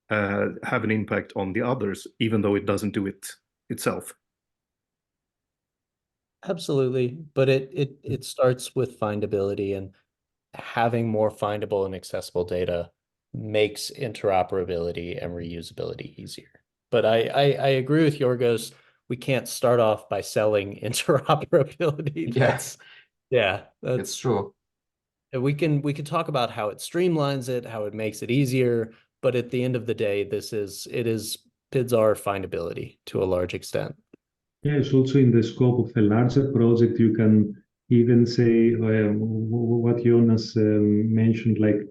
[SPEAKER 5] have an impact on the others, even though it doesn't do it itself.
[SPEAKER 1] Absolutely. But it starts with findability, and having more findable and accessible data makes interoperability and reusability easier. But I agree with Yorgos. We can't start off by selling interoperability.
[SPEAKER 3] Yeah,
[SPEAKER 1] That's
[SPEAKER 3] it's true.
[SPEAKER 1] we can talk about how it streamlines it, how it makes it easier, but at the end of the day, PIDs are findability to a large extent.
[SPEAKER 8] yes, also in the scope of a larger project, you can even say what Jonas mentioned, like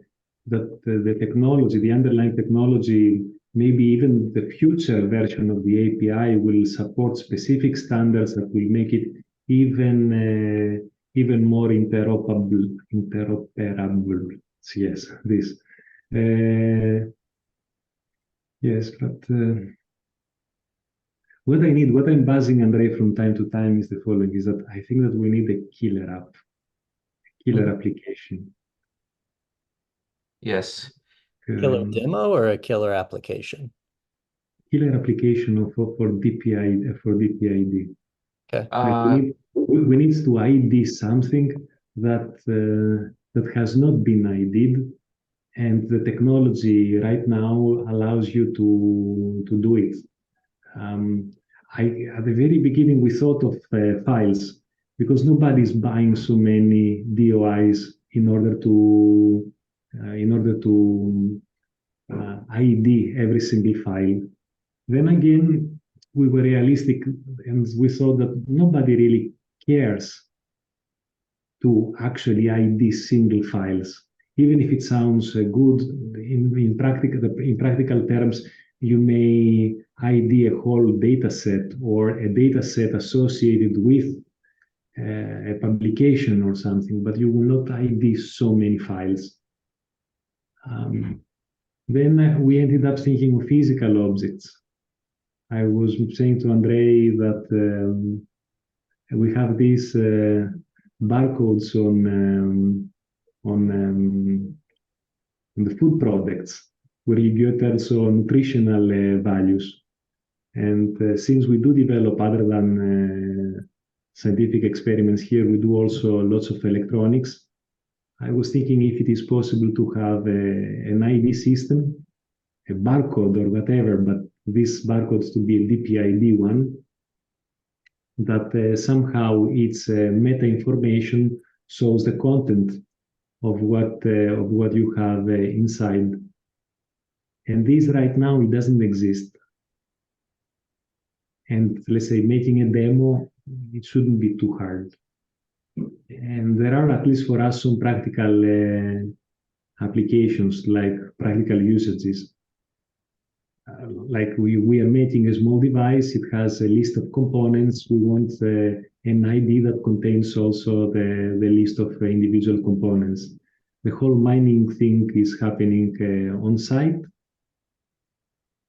[SPEAKER 8] that the technology, the underlying technology, maybe even the future version of the API will support specific standards that will make it even more interoperable. Yes, this. Yes, but what I'm buzzing Andre from time to time is the following: is that I think that we need a killer app, killer application.
[SPEAKER 3] Yes.
[SPEAKER 1] Killer demo or a killer application?
[SPEAKER 8] Killer application for DPID.
[SPEAKER 1] Okay.
[SPEAKER 8] Like we need to ID something that that has not been ID'd, and the technology right now allows you to do it. at the very beginning we thought of files because nobody's buying so many DOIs in order to ID every single file. Then again, we were realistic and we thought that nobody really cares to actually ID single files. Even if it sounds good in practical terms, you may ID a whole data set or a data set associated with a publication or something, but you will not ID so many files. Then we ended up thinking of physical objects. I was saying to Andrei that we have these barcodes on the food products where you get also nutritional values. And since we do develop other than scientific experiments here, we do also lots of electronics. I was thinking if it is possible to have an ID system, a barcode or whatever, but this barcode to be a DPID one, that somehow its meta information shows the content of what you have inside. And this right now, it doesn't exist. And let's say making a demo, it shouldn't be too hard. And there are, at least for us, some practical applications, like practical usages. Like we are making a small device, it has a list of components. We want an ID that contains also the list of individual components. The whole mining thing is happening on site.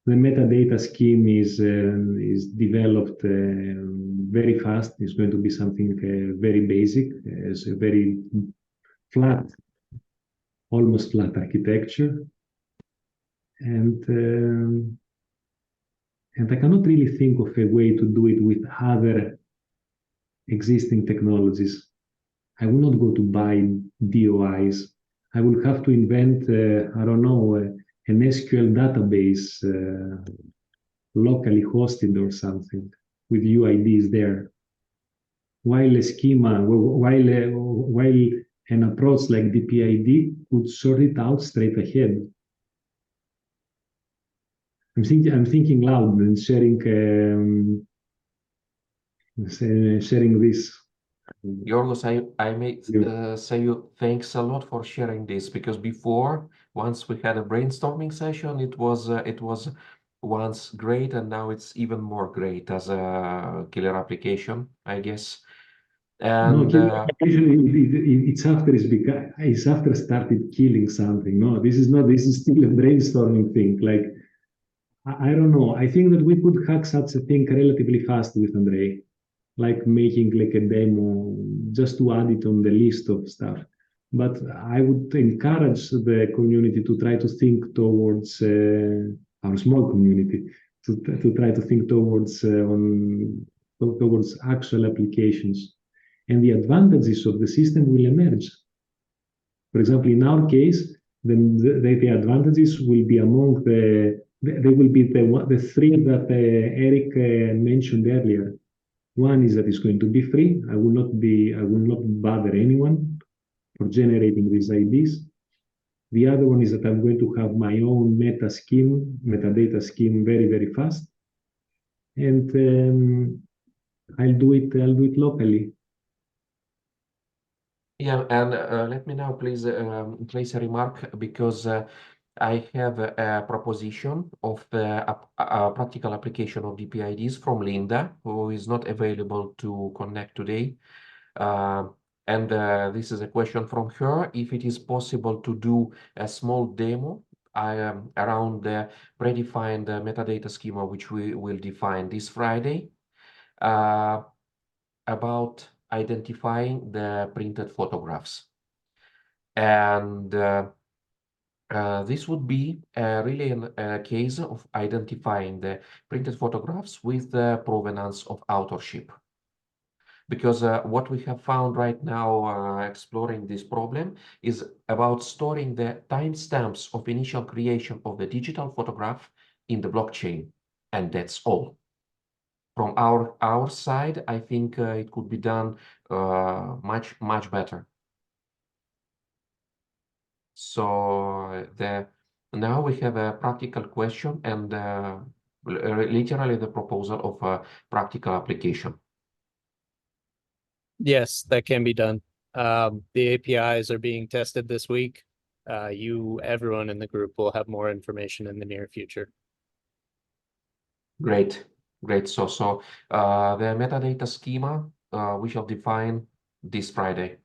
[SPEAKER 8] The metadata scheme is developed very fast. It's going to be something very basic. It's a very flat, almost flat architecture. And I cannot really think of a way to do it with other existing technologies. I will not go to buy DOIs. I will have to invent, I don't know, an SQL database locally hosted or something with UIDs there. While a schema, while an approach like DPID would sort it out straight ahead. I'm thinking loud and sharing this.
[SPEAKER 3] Yorgos, I may say you thanks a lot for sharing this, because before, once we had a brainstorming session, it was once great, and now it's even more great as a killer application, I guess. And
[SPEAKER 8] it's after started killing something. No, this is still a brainstorming thing. Like I don't know. I think that we could hack such a thing relatively fast with Andrei, like making like a demo just to add it on the list of stuff. But I would encourage the community to try to think towards our small community to try to think towards actual applications, and the advantages of the system will emerge. For example, in our case, then the advantages will be among they will be the three that Eric mentioned earlier. One is that it's going to be free. I will not bother anyone for generating these IDs. The other one is that I'm going to have my own metadata scheme very, very fast. And I'll do it locally.
[SPEAKER 3] yeah, and let me now please place a remark, because I have a proposition of a practical application of DPIDs from Linda, who is not available to connect today. And this is a question from her, if it is possible to do a small demo around the predefined metadata schema, which we will define this Friday, about identifying the printed photographs. And this would be really a case of identifying the printed photographs with the provenance of authorship. Because what we have found right now exploring this problem is about storing the timestamps of initial creation of the digital photograph in the blockchain, and that's all. from our side, I think it could be done much better. So now we have a practical question and literally the proposal of a practical application.
[SPEAKER 1] Yes, that can be done. The APIs are being tested this week. Everyone in the group will have more information in the near future.
[SPEAKER 3] Great. So the metadata schema we shall define this Friday.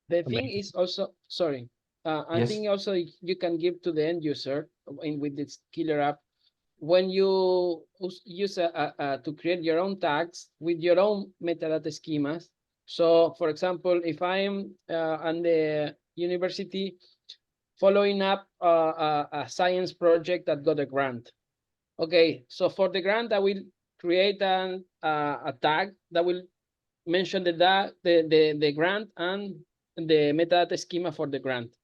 [SPEAKER 2] The thing is also, sorry, I
[SPEAKER 3] Yes.
[SPEAKER 2] think also you can give to the end user with this killer app when you use to create your own tags with your own metadata schemas. So, for example, if I'm on the university following up a science project that got a grant. Okay, so for the grant, I will create a tag that will mention the grant and the metadata schema for the grant.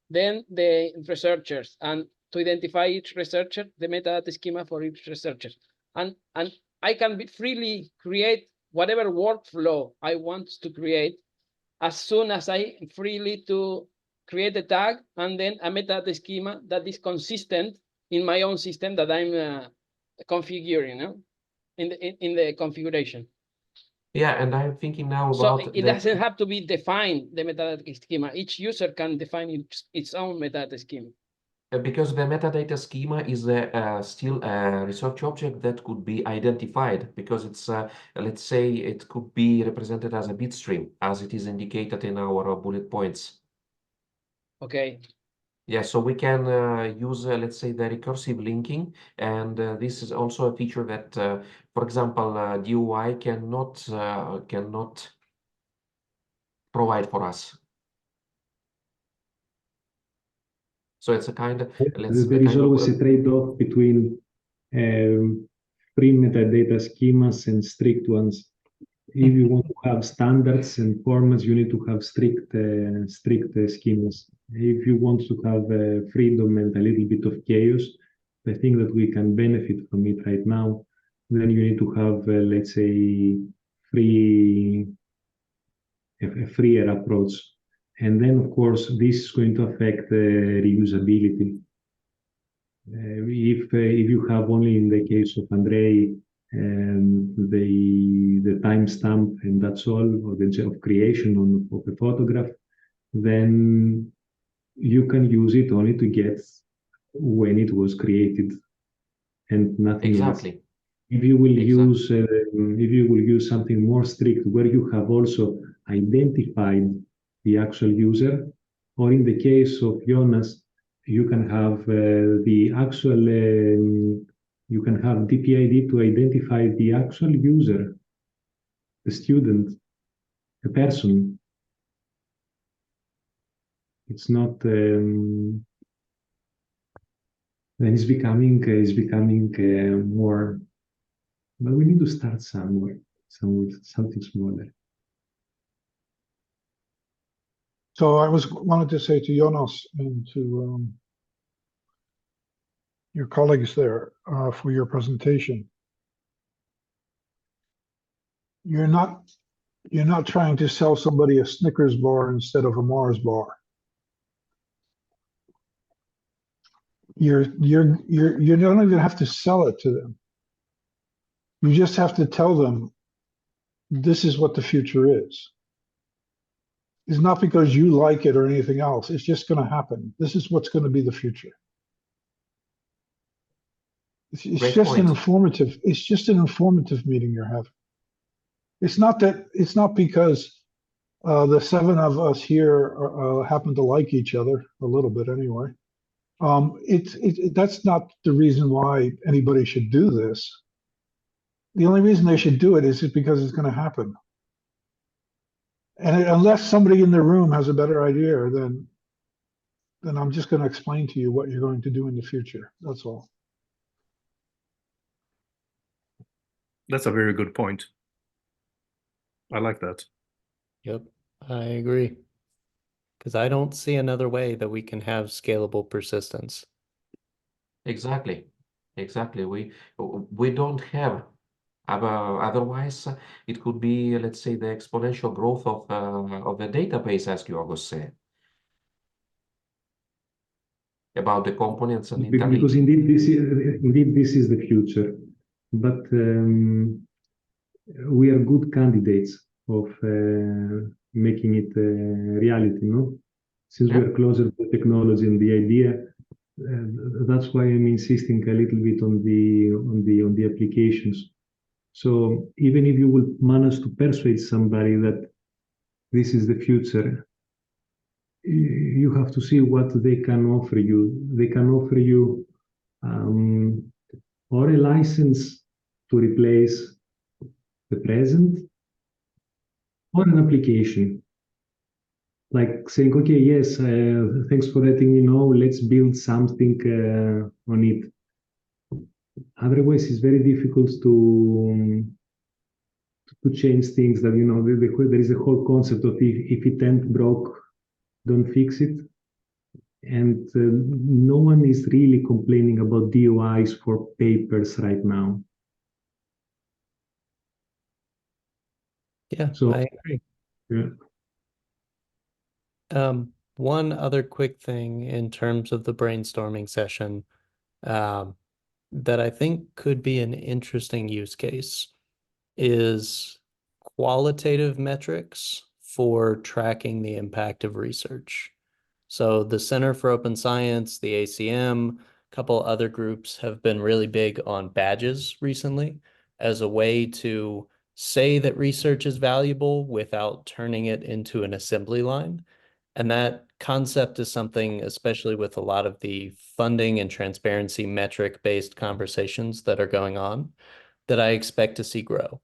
[SPEAKER 2] Then the researchers, and to identify each researcher, the metadata schema for each researcher. And I can freely create whatever workflow I want to create as soon as I freely to create a tag and then a metadata schema that is consistent in my own system that I'm configuring, in the configuration.
[SPEAKER 3] Yeah, and I'm thinking now
[SPEAKER 2] So
[SPEAKER 3] about
[SPEAKER 2] it
[SPEAKER 3] that.
[SPEAKER 2] doesn't have to be defined, the metadata schema. Each user can define its own metadata schema.
[SPEAKER 3] Because the metadata schema is still a research object that could be identified because it's, let's say, it could be represented as a bitstream as it is indicated in our bullet points.
[SPEAKER 2] Okay.
[SPEAKER 3] Yeah, so we can use, let's say, the recursive linking, and this is also a feature that, for example, DOI cannot provide for us. So it's a kind of,
[SPEAKER 8] There is always a trade-off between free metadata schemas and strict ones. If you want to have standards and formats, you need to have strict schemas. If you want to have freedom and a little bit of chaos, I think that we can benefit from it right now. Then you need to have, let's say, a freer approach. And then, of course, this is going to affect reusability. If you have only in the case of Andrei the timestamp and that's all, or the of creation of a photograph, then you can use it only to get when it was created and nothing
[SPEAKER 3] exactly.
[SPEAKER 8] else. If you will use something more strict where you have also identified the actual user, or in the case of Jonas, you can have the actual you can have DPID to identify the actual user, the student, the person. It's not then it's becoming more, but we need to start somewhere, something smaller.
[SPEAKER 6] So I wanted to say to Jonas and to your colleagues there for your presentation. You're not trying to sell somebody a Snickers bar instead of a Mars bar. You don't even have to sell it to them. You just have to tell them this is what the future is. It's not because you like it or anything else. It's just going to happen. This is what's going to be the future. It's just an informative. It's just an informative meeting you're having. It's not because the seven of us here happen to like each other a little bit anyway. That's not the reason why anybody should do this. The only reason they should do it is because it's going to happen. And unless somebody in the room has a better idea, then I'm just going to explain to you what you're going to do in the future. That's all.
[SPEAKER 5] That's a very good point. I like that. Yep,
[SPEAKER 1] I agree. Because I don't see another way that we can have scalable persistence.
[SPEAKER 3] Exactly. We don't have Otherwise, it could be, let's say, the exponential growth of the database, as Yorgos said, about the components and
[SPEAKER 8] Because indeed this is the future, but we are good candidates of making it a reality, no? Since we
[SPEAKER 3] Yeah.
[SPEAKER 8] are closer to the technology and the idea, that's why I'm insisting a little bit on the applications. So even if you will manage to persuade somebody that this is the future, you have to see what they can offer you. They can offer you or a license to replace the present, or an application. Like saying, okay, yes, thanks for letting me know, let's build something on it. Otherwise, it's very difficult to change things that, you know, there is a whole concept of if it ain't broke, don't fix it. And no one is really complaining about DOIs for papers right now.
[SPEAKER 1] Yeah,
[SPEAKER 8] So,
[SPEAKER 1] I agree.
[SPEAKER 8] yeah.
[SPEAKER 1] One other quick thing in terms of the brainstorming session, that I think could be an interesting use case is qualitative metrics for tracking the impact of research. So the Center for Open Science, the ACM, a couple other groups have been really big on badges recently as a way to say that research is valuable without turning it into an assembly line. And that concept is something, especially with a lot of the funding and transparency metric-based conversations that are going on, that I expect to see grow.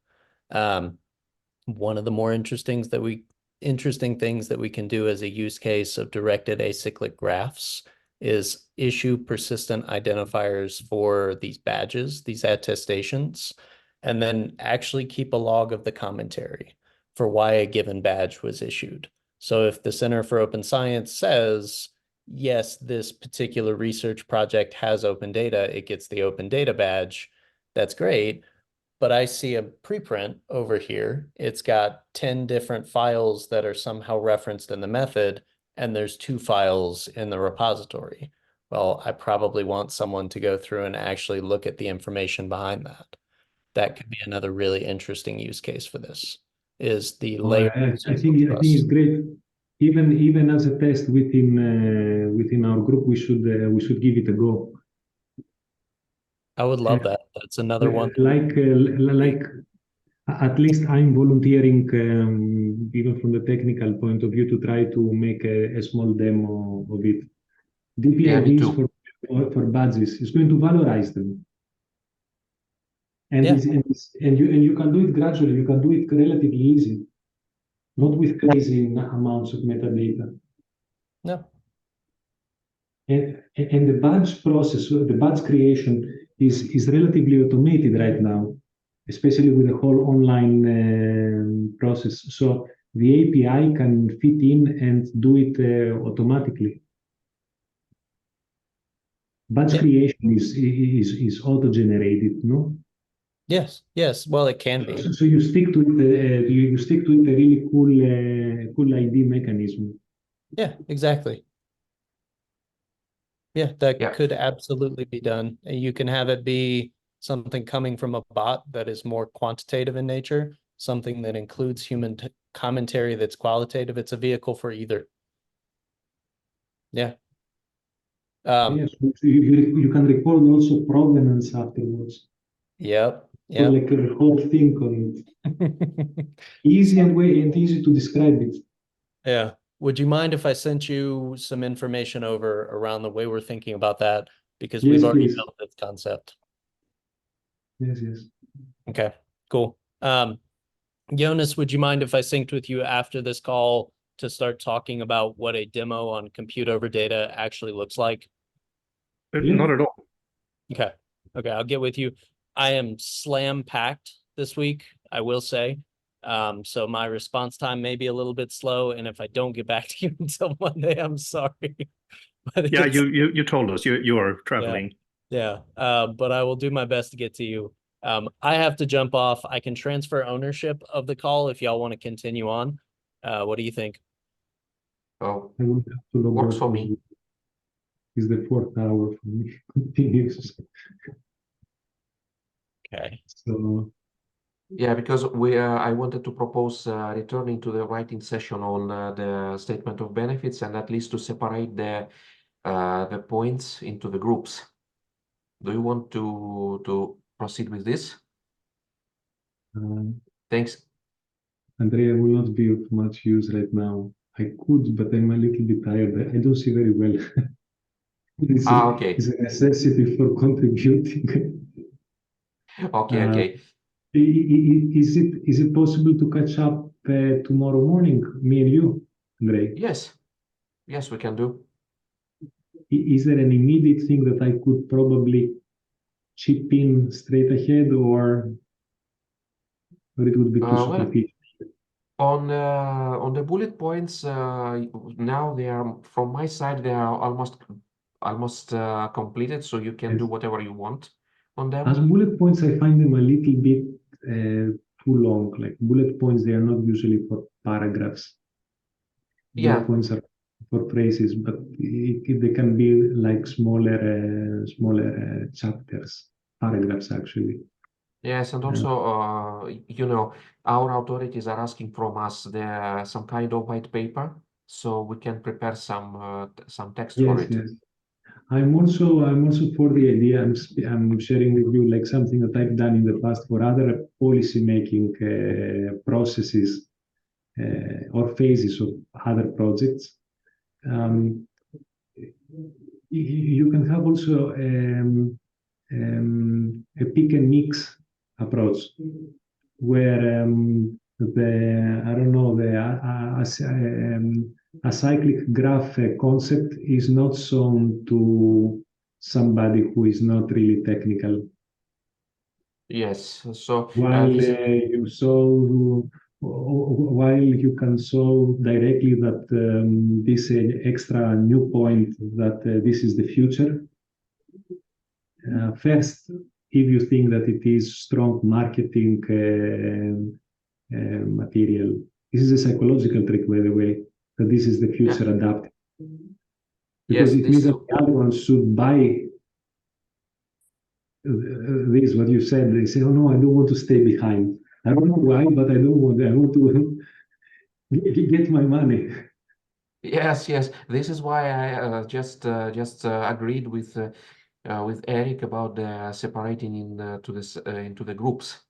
[SPEAKER 1] One of the more interesting things that we can do as a use case of directed acyclic graphs is issue persistent identifiers for these badges, these attestations, and then actually keep a log of the commentary for why a given badge was issued. So if the Center for Open Science says, yes, this particular research project has open data, it gets the open data badge, that's great. But I see a preprint over here. It's got 10 different files that are somehow referenced in the method, and there's 2 files in the repository. Well, I probably want someone to go through and actually look at the information behind that. That could be another really interesting use case for this, is the layer.
[SPEAKER 8] I think it's great. Even as a test within our group, we should give it a go.
[SPEAKER 1] I would love that. That's another one.
[SPEAKER 8] Like at least I'm volunteering, even from the technical point of view, to try to make a small demo of it. DPIDs for badges is going to valorize them. And, and you can do it gradually. You can do it relatively easy, not with crazy amounts of metadata.
[SPEAKER 1] No.
[SPEAKER 8] And the badge process, the badge creation is relatively automated right now, especially with the whole online process. So the API can fit in and do it automatically. Batch creation is auto-generated, no?
[SPEAKER 1] Yes, yes. Well, it can be.
[SPEAKER 8] So you stick to it. You stick to it a really cool ID mechanism.
[SPEAKER 1] Yeah, exactly. Yeah, that could absolutely be done. You can have it be something coming from a bot that is more quantitative in nature, something that includes human commentary that's qualitative. It's a vehicle for either. Yeah.
[SPEAKER 8] Yes, you can record also provenance afterwards.
[SPEAKER 1] Yep.
[SPEAKER 8] So like a whole thing on it. Easy and easy to describe it.
[SPEAKER 1] Yeah. Would you mind if I sent you some information over around the way we're thinking about that? Because we've already built this concept.
[SPEAKER 8] Yes.
[SPEAKER 1] Okay, cool. Jonas, would you mind if I synced with you after this call to start talking about what a demo on compute over data actually looks like?
[SPEAKER 5] Not at all.
[SPEAKER 1] Okay, I'll get with you. I am slam packed this week, I will say. So my response time may be a little bit slow, and if I don't get back to you until Monday, I'm sorry. But
[SPEAKER 5] yeah, you told us you are traveling.
[SPEAKER 1] Yeah. But I will do my best to get to you. I have to jump off. I can transfer ownership of the call if y'all want to continue on. What do you think?
[SPEAKER 3] Oh,
[SPEAKER 8] I will have to log
[SPEAKER 3] works
[SPEAKER 8] out.
[SPEAKER 3] for me.
[SPEAKER 8] It's the 4th hour for me. Continues.
[SPEAKER 1] Okay.
[SPEAKER 8] So
[SPEAKER 3] Yeah, because I wanted to propose returning to the writing session on the statement of benefits and at least to separate the points into the groups. Do you want to proceed with this? Thanks.
[SPEAKER 8] Andrea will not be of much use right now. I could, but I'm a little bit tired. I don't see very well.
[SPEAKER 3] Okay.
[SPEAKER 8] It's a necessity for contributing.
[SPEAKER 3] Okay, okay.
[SPEAKER 8] Is it possible to catch up tomorrow morning, me and you, Andrea?
[SPEAKER 3] Yes. Yes, we can do.
[SPEAKER 8] Is there an immediate thing that I could probably chip in straight ahead, or it would be too
[SPEAKER 3] Well,
[SPEAKER 8] superficial?
[SPEAKER 3] on the bullet points, now they are from my side. They are almost completed, so you can do
[SPEAKER 8] Yes.
[SPEAKER 3] whatever you want on
[SPEAKER 8] As
[SPEAKER 3] them.
[SPEAKER 8] bullet points, I find them a little bit too long. Like bullet points, they are not usually for paragraphs.
[SPEAKER 3] Yeah.
[SPEAKER 8] Bullet points are for phrases, but they can be like smaller chapters, paragraphs actually.
[SPEAKER 3] Yes, and also, you know, our authorities are asking from us some kind of white paper, so we can prepare some text for
[SPEAKER 8] Yes,
[SPEAKER 3] it.
[SPEAKER 8] yes. I'm also for the idea. I'm sharing with you like something that I've done in the past for other policy making processes or phases of other projects. You can have also a pick and mix approach where I don't know, a cyclic graph concept is not shown to somebody who is not really technical.
[SPEAKER 3] Yes, so
[SPEAKER 8] While
[SPEAKER 3] this is
[SPEAKER 8] while you can show directly that this extra new point that this is the future. First, if you think that it is strong marketing material, this is a psychological trick, by the way, that this is the future adapted. Because
[SPEAKER 3] yes,
[SPEAKER 8] it
[SPEAKER 3] this
[SPEAKER 8] means
[SPEAKER 3] is
[SPEAKER 8] that the other ones should buy this, what you said. They say, oh no, I don't want to stay behind. I don't know why, but I don't want, I want to get my money.
[SPEAKER 3] yes, yes. This is why I just agreed with Eric about separating into the groups.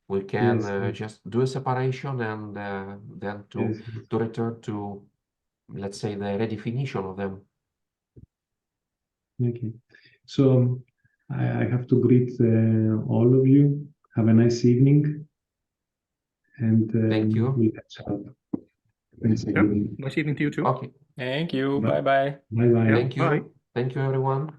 [SPEAKER 3] We can
[SPEAKER 8] Yes,
[SPEAKER 3] just do a separation and then
[SPEAKER 8] yes.
[SPEAKER 3] to return to, let's say, the redefinition of them.
[SPEAKER 8] Okay. So I have to greet all of you. Have a nice evening. And
[SPEAKER 3] Thank you.
[SPEAKER 8] we'll catch up. Thanks
[SPEAKER 5] Yeah,
[SPEAKER 8] again.
[SPEAKER 5] nice evening to you too.
[SPEAKER 3] Okay.
[SPEAKER 1] Thank you.
[SPEAKER 8] Bye.
[SPEAKER 1] Bye-bye.
[SPEAKER 8] Bye bye.
[SPEAKER 5] Yeah,
[SPEAKER 3] Thank you.
[SPEAKER 5] bye.
[SPEAKER 3] Thank you, everyone.